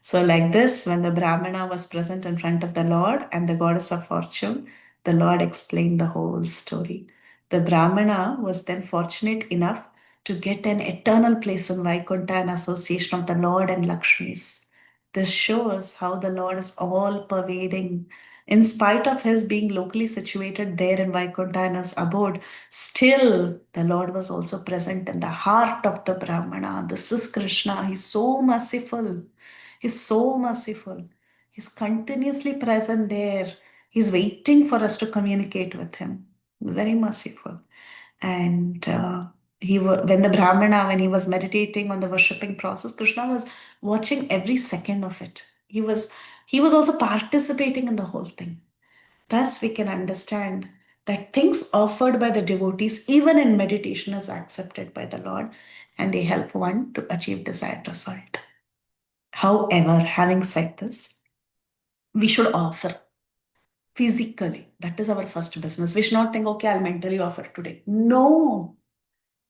So, like this, when the Brahmana was present in front of the Lord and the goddess of fortune, the Lord explained the whole story. The Brahmana was then fortunate enough to get an eternal place in Vaikuntha in association of the Lord and Lakshmi's. This shows how the Lord is all pervading. In spite of his being locally situated there in Vaikuntha in his abode, still the Lord was also present in the heart of the Brahmana. This is Krishna. He's so merciful. He's so merciful. He's continuously present there. He's waiting for us to communicate with him. He's very merciful. And when the Brahmana, when he was meditating on the worshipping process, Krishna was watching every second of it. He was also participating in the whole thing. Thus, we can understand that things offered by the devotees, even in meditation, is accepted by the Lord, and they help one to achieve desired result. However, having said this, we should offer physically. That is our first business. We should not think, okay, I'll mentally offer today. No.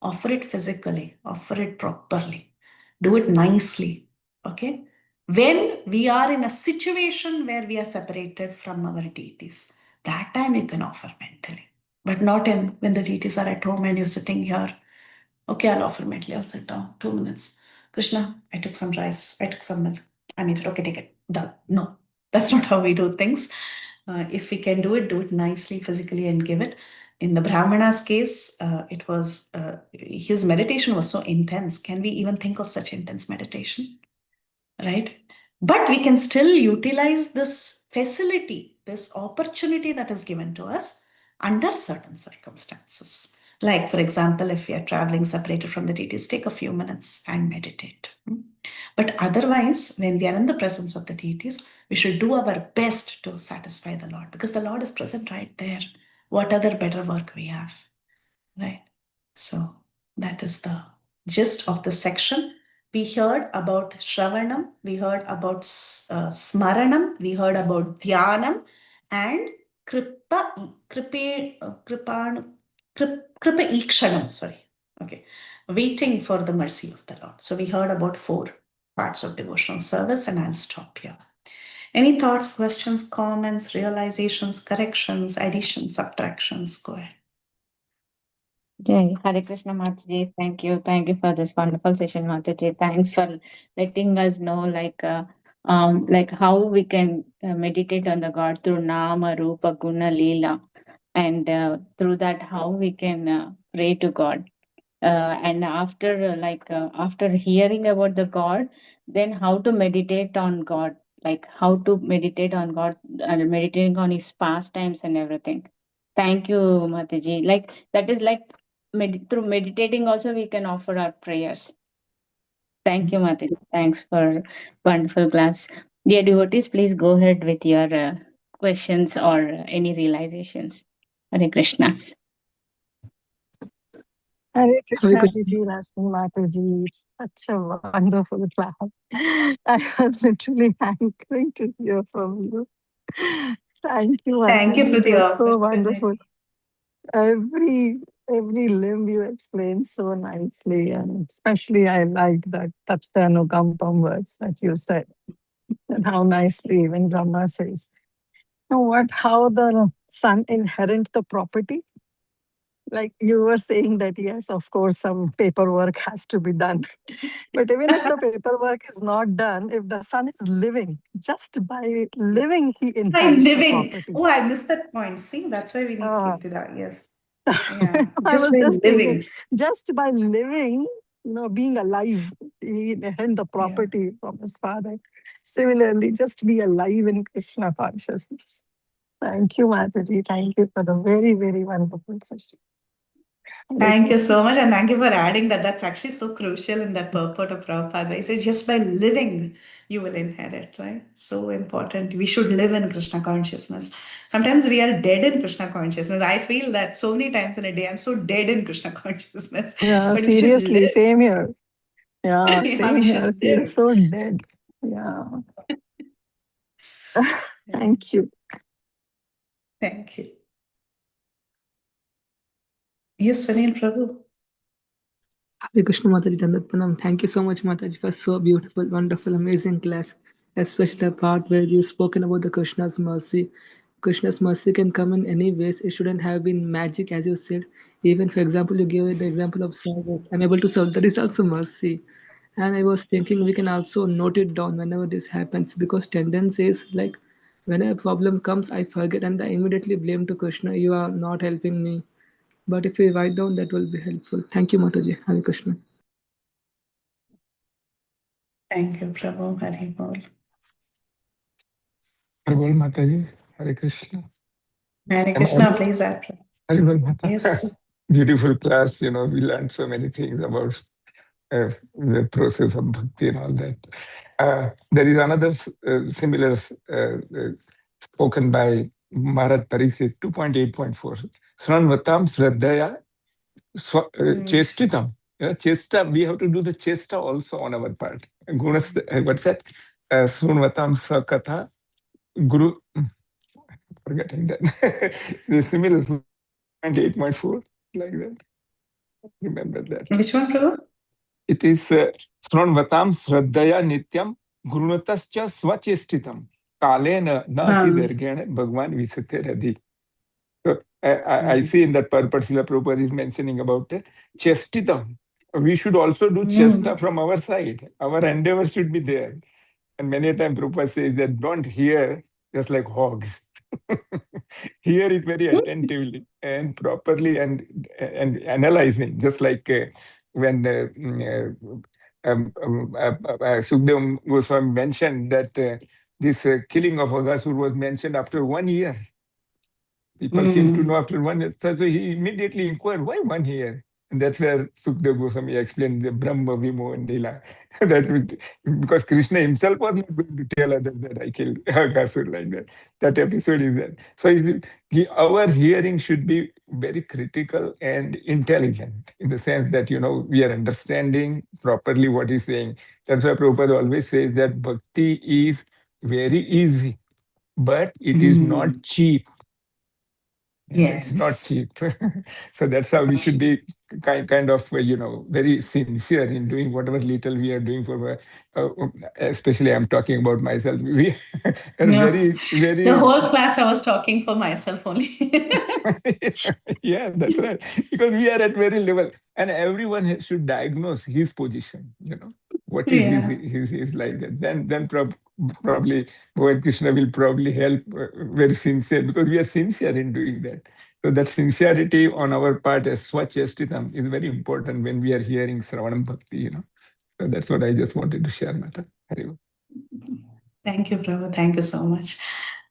Offer it physically, offer it properly, do it nicely. Okay? When we are in a situation where we are separated from our deities, that time you can offer mentally. But not when the deities are at home and you're sitting here. Okay, I'll offer mentally, I'll sit down 2 minutes. Krishna, I took some rice, I took some milk, I made it. Okay, take it. Done. No, that's not how we do things. If we can do it nicely, physically, and give it. In the Brahmana's case, it was his meditation was so intense. Can we even think of such intense meditation? Right? But we can still utilize this facility, this opportunity that is given to us under certain circumstances. Like, for example, if we are traveling separated from the deities, take a few minutes and meditate. But otherwise, when we are in the presence of the deities, we should do our best to satisfy the Lord, because the Lord is present right there. What other better work we have, right? So that is the gist of the section. We heard about Shravanam, we heard about Smaranam, we heard about Dhyanam, and Kripa Ikshanam, sorry. Okay. Waiting for the mercy of the Lord. So we heard about 4 parts of devotional service, and I'll stop here. Any thoughts, questions, comments, realizations, corrections, additions, subtractions? Go ahead. Jai Hare Krishna Mataji, thank you. Thank you for this wonderful session, Mataji. Thanks for letting us know like how we can meditate on the God through Nama, Rupa, Guna, Leela, and through that how we can pray to God. And after hearing about the God, then how to meditate on God, like how to meditate on God and meditating on His pastimes and everything. Thank you, Mataji. Like that is like through meditating also we can offer our prayers. Thank you, Mataji. Thanks for wonderful class. Dear devotees, please go ahead with your questions or any realizations. Hare Krishna. Hare Krishna, Krishna. Priti, Vilasini Mataji. Such a wonderful class. I was literally hankering to hear from you. Thank you, Thank you Mataji. for It the was so opportunity. wonderful. Every limb you explained so nicely, and especially I liked that Taptanukampam words that you said, and how nicely even Brahma says. You know what? How the sun inherent the property? Like you were saying that yes, of course, some paperwork has to be done. But even if the paperwork is not done, if the son is living, just by living, he By inherits the living. property. Oh, I missed that point. See, that's why we need Kirtida. Yes. Yeah. I was by just living. thinking, just by living, being alive, he inherits the property from his father. Similarly, just be alive in Krishna consciousness. Thank you, Mataji. Thank you for the very, very wonderful session. Thank you so much, and thank you for adding that. That's actually so crucial in that purport of Prabhupada. He says, just by living, you will inherit, right? So important. We should live in Krishna consciousness. Sometimes we are dead in Krishna consciousness. I feel that so many times in a day, I'm so dead in Krishna consciousness. Yeah, But we should seriously, live. same here. Yeah, Yeah, same we here. should Feel live. so dead. Yeah. Thank you. Thank you. Yes, Sunil Prabhu. Hare Krishna Mataji Dandatpanam. Thank you so much, Mataji, for so beautiful, wonderful, amazing class. Especially the part where you've spoken about the Krishna's mercy. Krishna's mercy can come in any ways. It shouldn't have been magic, as you said. Even, for example, you gave the example of service. I'm able to serve. That is also mercy. And I was thinking we can also note it down whenever this happens, because tendency is like when a problem comes, I forget and I immediately blame to Krishna. You are not helping me. But if we write down, that will be helpful. Thank you, Mataji. Hare Krishna. Thank you, Prabhu. Hare Bol. Hare Bol Mataji. Hare Krishna. Hare Krishna, please add. Hare Bol Mataji. Yes. beautiful class. We learned so many things about the process of bhakti and all that. There is another similar spoken by Maharaj Pariksit, 2.8.4. Sranvatam Sraddhaya Chestitam. Chesta, we have to do the chesta also on our part. Gunas, what's that? Sranvatam Sakatha Guru. Forgetting that. The similar 8.4, like that. Remember that. Which one, Prabhu? It is Sranvatam Sraddhaya Nityam Gurunatascha Swachestitam Kalena Nati Dergene Bhagwan Visate Radhi. So I see in that purport Srila Prabhupada is mentioning about chestitam. We should also do chesta from our side. Our endeavor should be there. And many a time Prabhupada says that don't hear just like hogs. Hear it very attentively and properly and analyzing, just like when Sukdev Goswami mentioned that this killing of Aghasur was mentioned after 1 year. People came to know after 1 year. So he immediately inquired, why 1 year? And that's where Sukdev Goswami explained the Brahma Vimohan Lila. Because Krishna himself was not going to tell others that I killed Aghasur like that. That episode is there. So our hearing should be very critical and intelligent in the sense that, we are understanding properly what he's saying. That's why Prabhupada always says that bhakti is very easy, but it is not cheap. Yes. It's not cheap. So that's how we should be kind of, very sincere in doing whatever little we are doing for, especially I'm talking about myself. We are very, very... The whole class I was talking for myself only. Yeah, that's right. Because we are at very level and everyone should diagnose his position, what is his like that. Then probably Bhagavad Krishna will probably help very sincere, because we are sincere in doing that. So that sincerity on our part as Swachestitam is very important when we are hearing Sravanam Bhakti, So that's what I just wanted to share, Mata. Thank you, Prabhu. Thank you so much.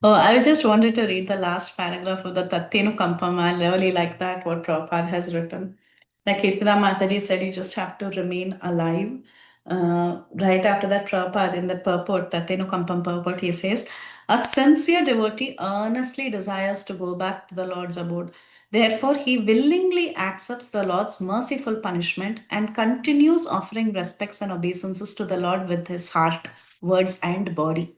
Oh, I just wanted to read the last paragraph of the Tattenu Kampama. I really like that, what Prabhupada has written. Like Kirtida Mataji said, you just have to remain alive. Right after that, Prabhupada, in the purport, Tattenu Kampam purport, he says, a sincere devotee earnestly desires to go back to the Lord's abode. Therefore, he willingly accepts the Lord's merciful punishment and continues offering respects and obeisances to the Lord with his heart, words, and body.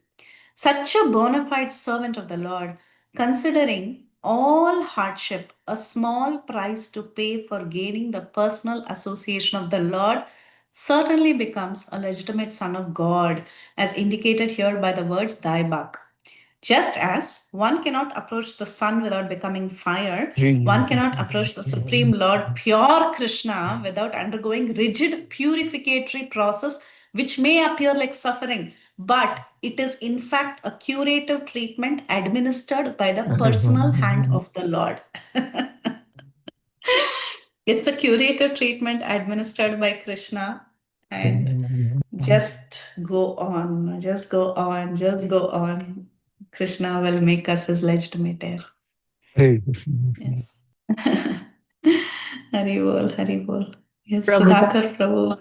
Such a bona fide servant of the Lord, considering all hardship a small price to pay for gaining the personal association of the Lord, certainly becomes a legitimate son of God, as indicated here by the words Thy Bak. Just as one cannot approach the sun without becoming fire, one cannot approach the Supreme Lord, pure Krishna, without undergoing rigid purificatory process, which may appear like suffering, but it is in fact a curative treatment administered by the personal hand of the Lord. It's a curative treatment administered by Krishna, and just go on, just go on, just go on. Krishna will make us his legitimate heir. Yes. Hari bol, Hari bol. Yes, Sudhakar Prabhu.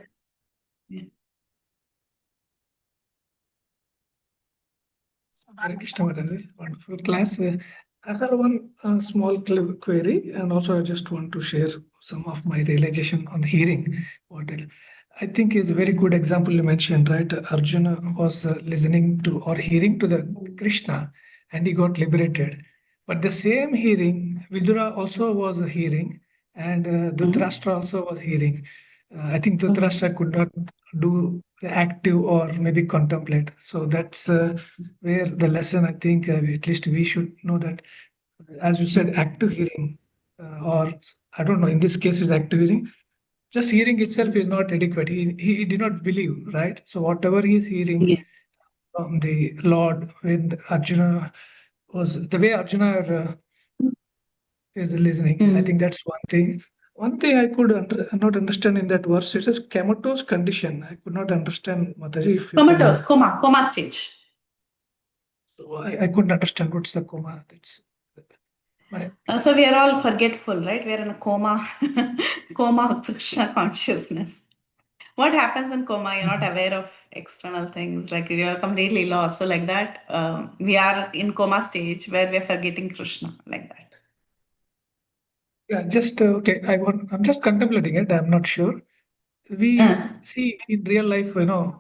Hare Krishna Mataji, wonderful class. I have one small query, and also I just want to share some of my realization on hearing. I think is a very good example you mentioned, right? Arjuna was listening to or hearing to the Krishna, and he got liberated. But the same hearing, Vidura also was hearing, and Dhritarashtra also was hearing. I think Dhritarashtra could not do the active or maybe contemplate. So that's where the lesson, I think, at least we should know that, as you said, active hearing, or I don't know, in this case is active hearing. Just hearing itself is not adequate. He did not believe, right? So whatever he is hearing from the Lord, with Arjuna, was the way Arjuna is listening. I think that's one thing. One thing I could not understand in that verse, it says comatose condition. I could not understand, Mataji, if you Comatose, coma stage. I couldn't understand what's the coma. So we are all forgetful, right? We are in a coma, coma of Krishna consciousness. What happens in coma? You're not aware of external things, like you're completely lost. So like that, we are in coma stage where we're forgetting Krishna, like that. Yeah, just okay. I'm just contemplating it. I'm not sure. We see in real life,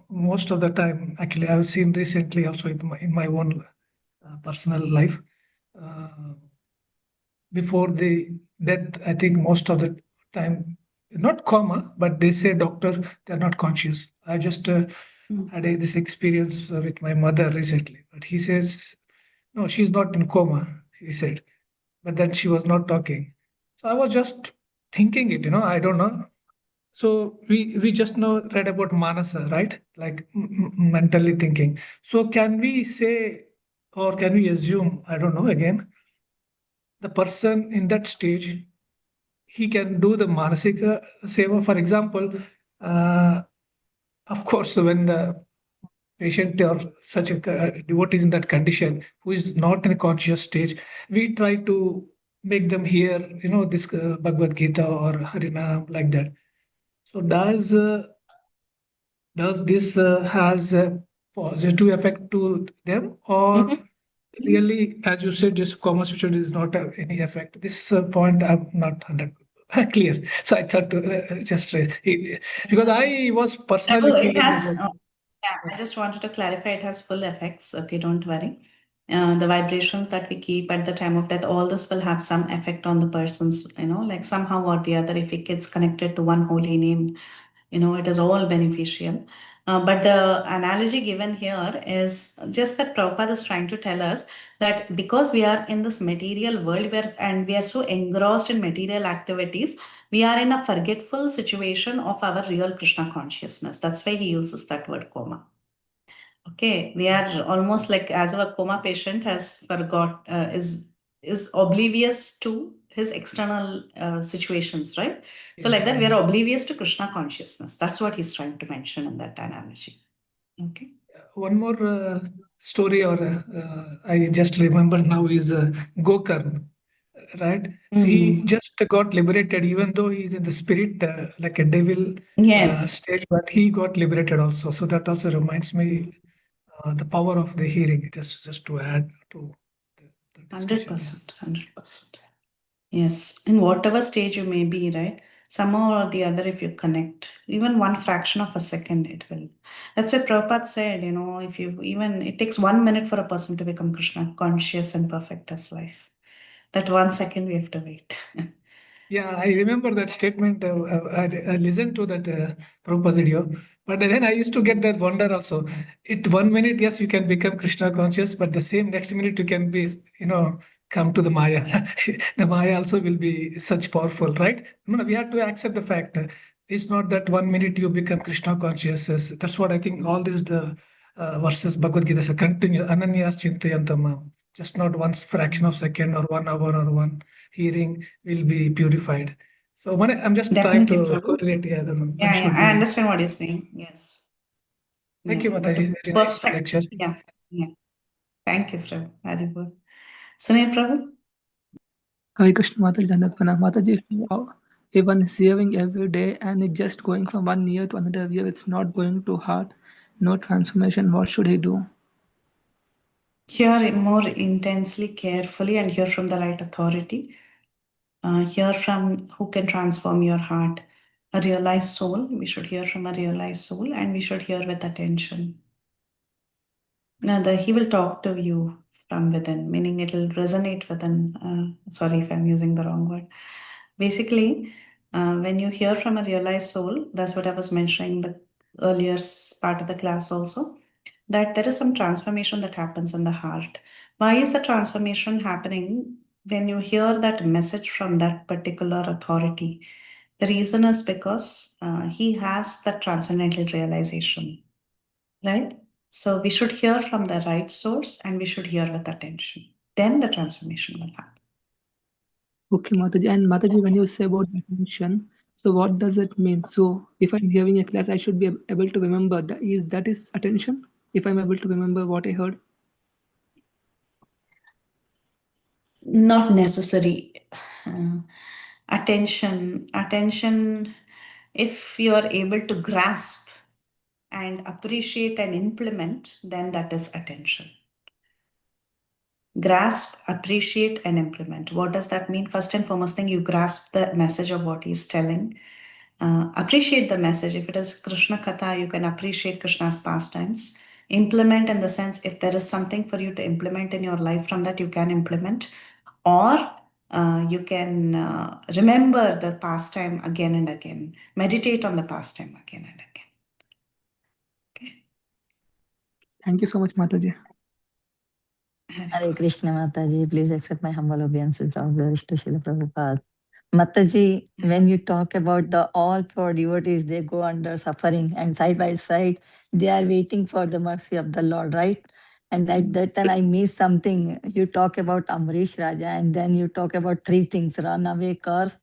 most of the time. Actually, I've seen recently also in my own personal life. Before the death, I think most of the time, not coma, but they say doctor they're not conscious. I just had this experience with my mother recently, but he says no, she's not in coma. He said, but then she was not talking. So I was just thinking it, I don't know. So we just now read about manasa, right? Like mentally thinking. So can we say, or can we assume? I don't know. Again, the person in that stage, he can do the manasika seva. For example, of course, when the patient or such a devotee is in that condition who is not in a conscious stage, we try to make them hear, this Bhagavad Gita or Harinam like that. So does this has a positive effect to them, or really, as you said, just conversation does not have any effect? This point I'm not 100 clear. So I thought to just raise because I was personally Prabhu, it feeling has, about. yeah, I just wanted to clarify it has full effects. Okay, don't worry. The vibrations that we keep at the time of death, all this will have some effect on the person's, like somehow or the other, if it gets connected to one holy name, it is all beneficial. But the analogy given here is just that Prabhupada is trying to tell us that because we are in this material world and we are so engrossed in material activities, we are in a forgetful situation of our real Krishna consciousness. That's why he uses that word coma. Okay, we are almost like as a coma patient has is oblivious to his external situations, right? So like that, we are oblivious to Krishna consciousness. That's what he's trying to mention in that analogy. Okay. One more story, or I just remember now, is Gokarn, right? So he just got liberated, even though he's in the spirit, like a devil Yes, stage, but he got liberated also. So that also reminds me the power of the hearing. Just to add to the discussion. 100%, 100%. Yes, in whatever stage you may be, right? Somehow or the other, if you connect, even one fraction of a second, it will. That's why Prabhupada said, if you even, it takes 1 minute for a person to become Krishna conscious and perfect as life. That 1 second we have to wait. Yeah, I remember that statement. I listened to that Prabhupada video, but then I used to get that wonder also. It 1 minute, yes, you can become Krishna conscious, but the same next minute you can be, come to the Maya. The Maya also will be such powerful, right? No, we have to accept the fact. It's not that 1 minute you become Krishna conscious. That's what I think. All these the verses Bhagavad Gita say, continue ananyas chintayantam. Just not one fraction of second or 1 hour or one hearing will be purified. So I'm just trying Definitely, to Prabhu. correlate. Yeah, one Yeah, should I be. understand what you're saying. Yes. Thank Yeah, you, but Mataji. Very nice lecture. perfect. Yeah. Thank you, Prabhu. Very good. Sunil Prabhu? Hare Krishna Mataji Dandatpana. Mataji, if one is hearing every day and it's just going from 1 year to another year, it's not going to heart, no transformation, what should he do? Hear more intensely, carefully, and hear from the right authority. Hear from who can transform your heart. A realized soul. We should hear from a realized soul, and we should hear with attention. Now, he will talk to you from within, meaning it will resonate within. Sorry if I'm using the wrong word. Basically, when you hear from a realized soul, that's what I was mentioning in the earlier part of the class also, that there is some transformation that happens in the heart. Why is the transformation happening when you hear that message from that particular authority? The reason is because he has that transcendental realization, right? So we should hear from the right source and we should hear with attention. Then the transformation will happen. Okay, Mataji. And Mataji, when you say about attention, so what does it mean? So if I'm hearing a class, I should be able to remember that is attention? If I'm able to remember what I heard? Not necessary. Attention, if you are able to grasp and appreciate and implement, then that is attention. Grasp, appreciate, and implement. What does that mean? First and foremost thing, you grasp the message of what he's telling. Appreciate the message. If it is Krishna Katha, you can appreciate Krishna's pastimes. Implement in the sense, if there is something for you to implement in your life from that, you can implement. Or you can remember the pastime again and again. Meditate on the pastime again and again. Okay. Thank you so much, Mataji. Hare Krishna Mataji, please accept my humble obeisances of the to Srila Prabhupada. Mataji, when you talk about the all poor devotees, they go under suffering and side by side, they are waiting for the mercy of the Lord, right? And at that time, I missed something. You talk about Amrish Raja, and then you talk about three things: run away, curse,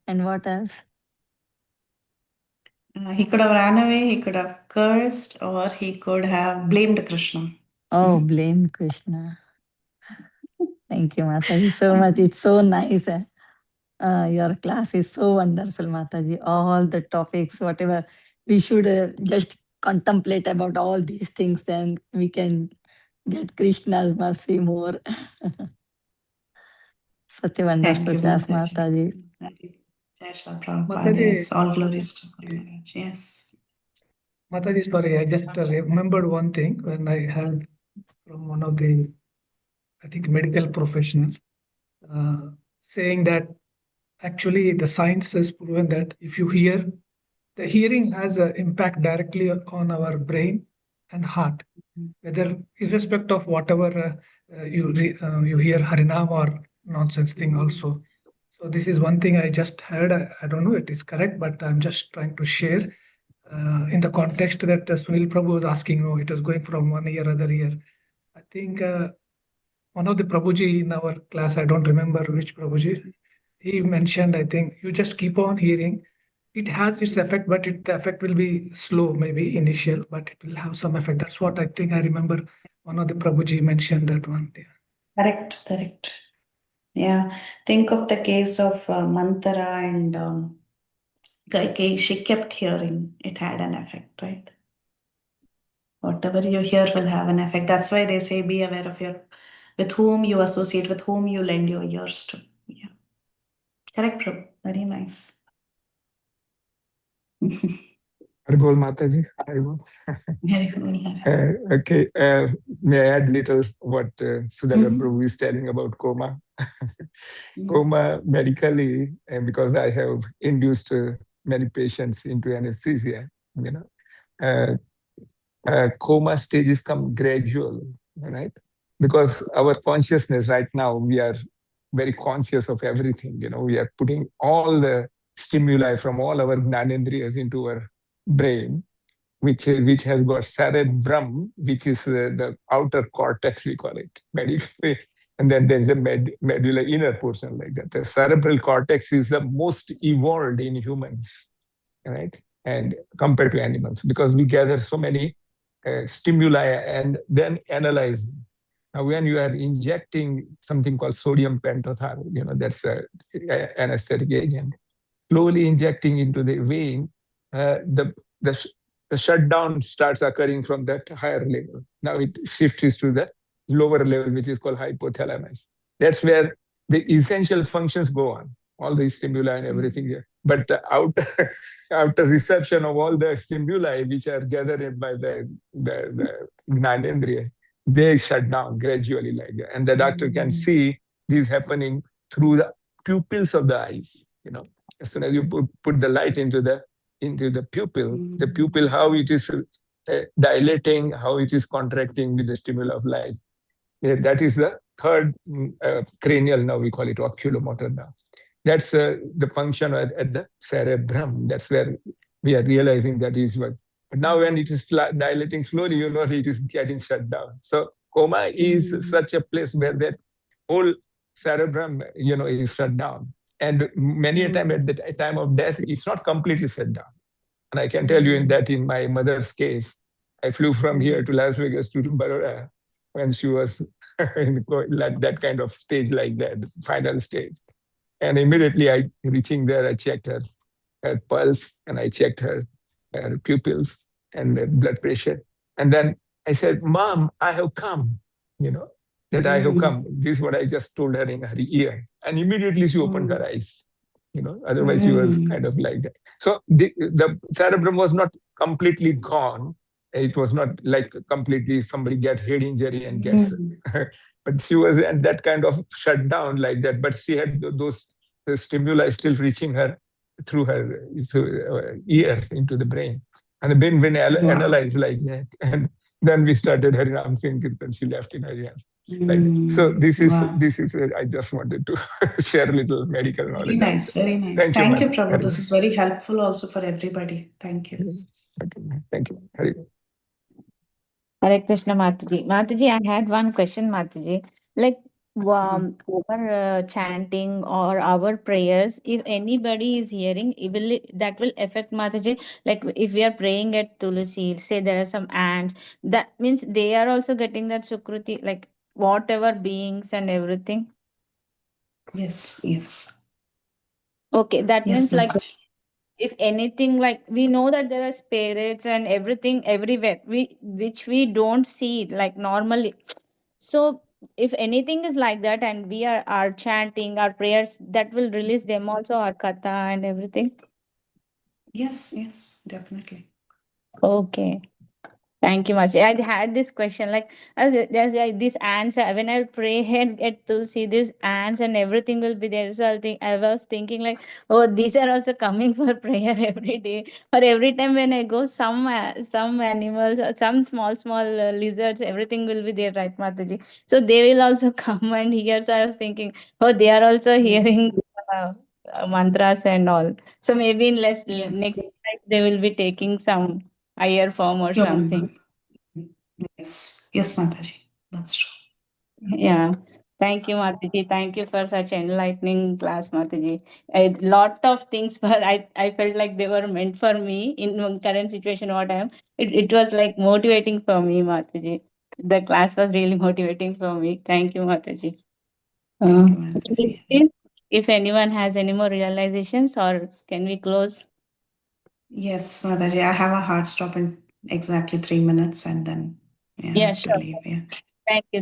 and what else? He could have ran away, he could have cursed, or he could have blamed Krishna. Oh, blame Krishna. Thank you, Mataji, so much. It's so nice. Your class is so wonderful, Mataji. All the topics, whatever, we should just contemplate about all these things, then we can get Krishna's mercy more. Such a Thank wonderful you, class, Mataji. Mataji. Jai Shri Prabhupada. Mataji, Yes, all glories to Maharaj. Yes. Mataji, sorry, I just remembered one thing when I heard from one of the, I think, medical professionals saying that actually the science has proven that if you hear, the hearing has an impact directly on our brain and heart, whether irrespective of whatever you hear Harinam or nonsense thing also. So this is one thing I just heard. I don't know it is correct, but I'm just trying to share in the context that Sunil Prabhu was asking. Oh, it was going from one year other year. I think one of the Prabhuji in our class, I don't remember which Prabhuji, he mentioned, I think, you just keep on hearing. It has its effect, but the effect will be slow, maybe initial, but it will have some effect. That's what I think I remember one of the Prabhuji mentioned that one. Yeah. Correct, correct. Yeah, think of the case of Mantara and she kept hearing. It had an effect, right? Whatever you hear will have an effect. That's why they say be aware of with whom you associate, with whom you lend your ears to. Yeah. Correct, Prabhu. Very nice. Haribol Mataji, Haribol. Okay, may I add little what Sudhakar Prabhu is telling about coma? Coma medically, because I have induced many patients into anesthesia, coma stages come gradual, right? Because our consciousness right now, we are very conscious of everything. We are putting all the stimuli from all our gnanendriyas into our brain, which has got cerebrum, which is the outer cortex, we call it medically. And then there's the medulla inner portion like that. The cerebral cortex is the most evolved in humans, right? And compared to animals, because we gather so many stimuli and then analyze them. Now, when you are injecting something called sodium pentothal, that's an anesthetic agent, slowly injecting into the vein, the shutdown starts occurring from that higher level. Now it shifts to the lower level, which is called hypothalamus. That's where the essential functions go on, all the stimuli and everything. But after reception of all the stimuli which are gathered by the gnanendriya, they shut down gradually like that. And the doctor can see this happening through the pupils of the eyes. As soon as you put the light into the pupil, the pupil, how it is dilating, how it is contracting with the stimuli of light. That is the third cranial nerve, we call it oculomotor nerve. That's the function at the cerebrum. That's where we are realizing that is what. But now when it is dilating slowly, it is getting shut down. So coma is such a place where that whole cerebrum, is shut down. And many a time at the time of death, it's not completely shut down. And I can tell you in my mother's case, I flew from here to Las Vegas to Baroda. when she was in like that kind of stage, like that, final stage. And immediately I reaching there, I checked her pulse and I checked her pupils and the blood pressure. And then I said, Mom, I have come, that I have come. This is what I just told her in her ear. And immediately she opened her eyes. Otherwise she was kind of like that. So the cerebrum was not completely gone. It was not like completely somebody get head injury and gets, but she was at that kind of shut down like that. But she had those stimuli still reaching her through her ears into the brain. And the brain when analyzed like that. And then we started Harinam Singh Kirtan. She left in Harinam. Like so, this is I just wanted to share a little medical knowledge. Very nice, very nice. Thank you, Prabhu. This is very helpful also for everybody. Thank you. Thank you. Hare Krishna Mataji. Mataji, I had one question, Mataji. Like our chanting or our prayers, if anybody is hearing, that will affect Mataji. Like if we are praying at Tulsi, say there are some ants, that means they are also getting that Sukruti, like whatever beings and everything. Yes, yes. Okay, that Yes, means like Mataji. if anything, like we know that there are spirits and everything everywhere, which we don't see like normally. So if anything is like that and we are chanting our prayers, that will release them also, our katha and everything. Yes, yes, definitely. Okay. Thank you, Masi. I had this question, like as like this ants. When I pray and get to see these ants and everything will be there. So I was thinking like, oh, these are also coming for prayer every day. Or every time when I go, some animals, some small lizards, everything will be there, right, Mataji? So they will also come and hear. So I was thinking, oh, they are also hearing mantras and all. So maybe in next time they will be taking some higher form or something. Yes, yes, Mataji. That's true. Yeah. Thank you, Mataji. Thank you for such enlightening class, Mataji. A lot of things, but I felt like they were meant for me in my current situation. What I am, it was like motivating for me, Mataji. The class was really motivating for me. Thank you, Mataji. Thank you, Mataji. If anyone has any more realizations, or can we close? Yes, Mataji. I have a hard stop in exactly 3 minutes, and then I have to leave. Yeah.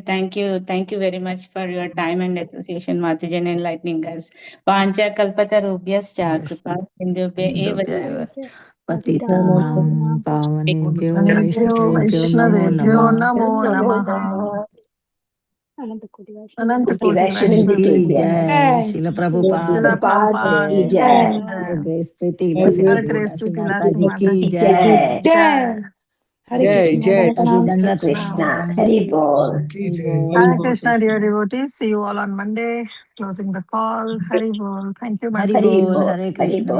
Thank you very much for your time and association, Mataji, and enlightening us. Pancha kalpata rubhyascha kripa sindhubhya eva cha. Patitanam pavanebhyo Vaishnavebhyo namo Vaishnavebhyo namaha. namo namaha. Anantakoti Vaishnava Vaishnava ki ki jai, jai. Srila Srila Prabhupada Prabhupada ki ki jai, jai. Her Grace Priti Vilasini Her Devi Grace Dasi Priti Mataji Vilasini ki Mataji jai. ki jai. Jai, Jai. Mataji Dandat Krishna. Pranam. Ki Hari Jai. Bol, Hare Hare Krishna, dear Krishna. devotees. See you all on Monday. Closing the call. Hari Bol. Thank you, Hari Mataji. Bol, Hare Krishna.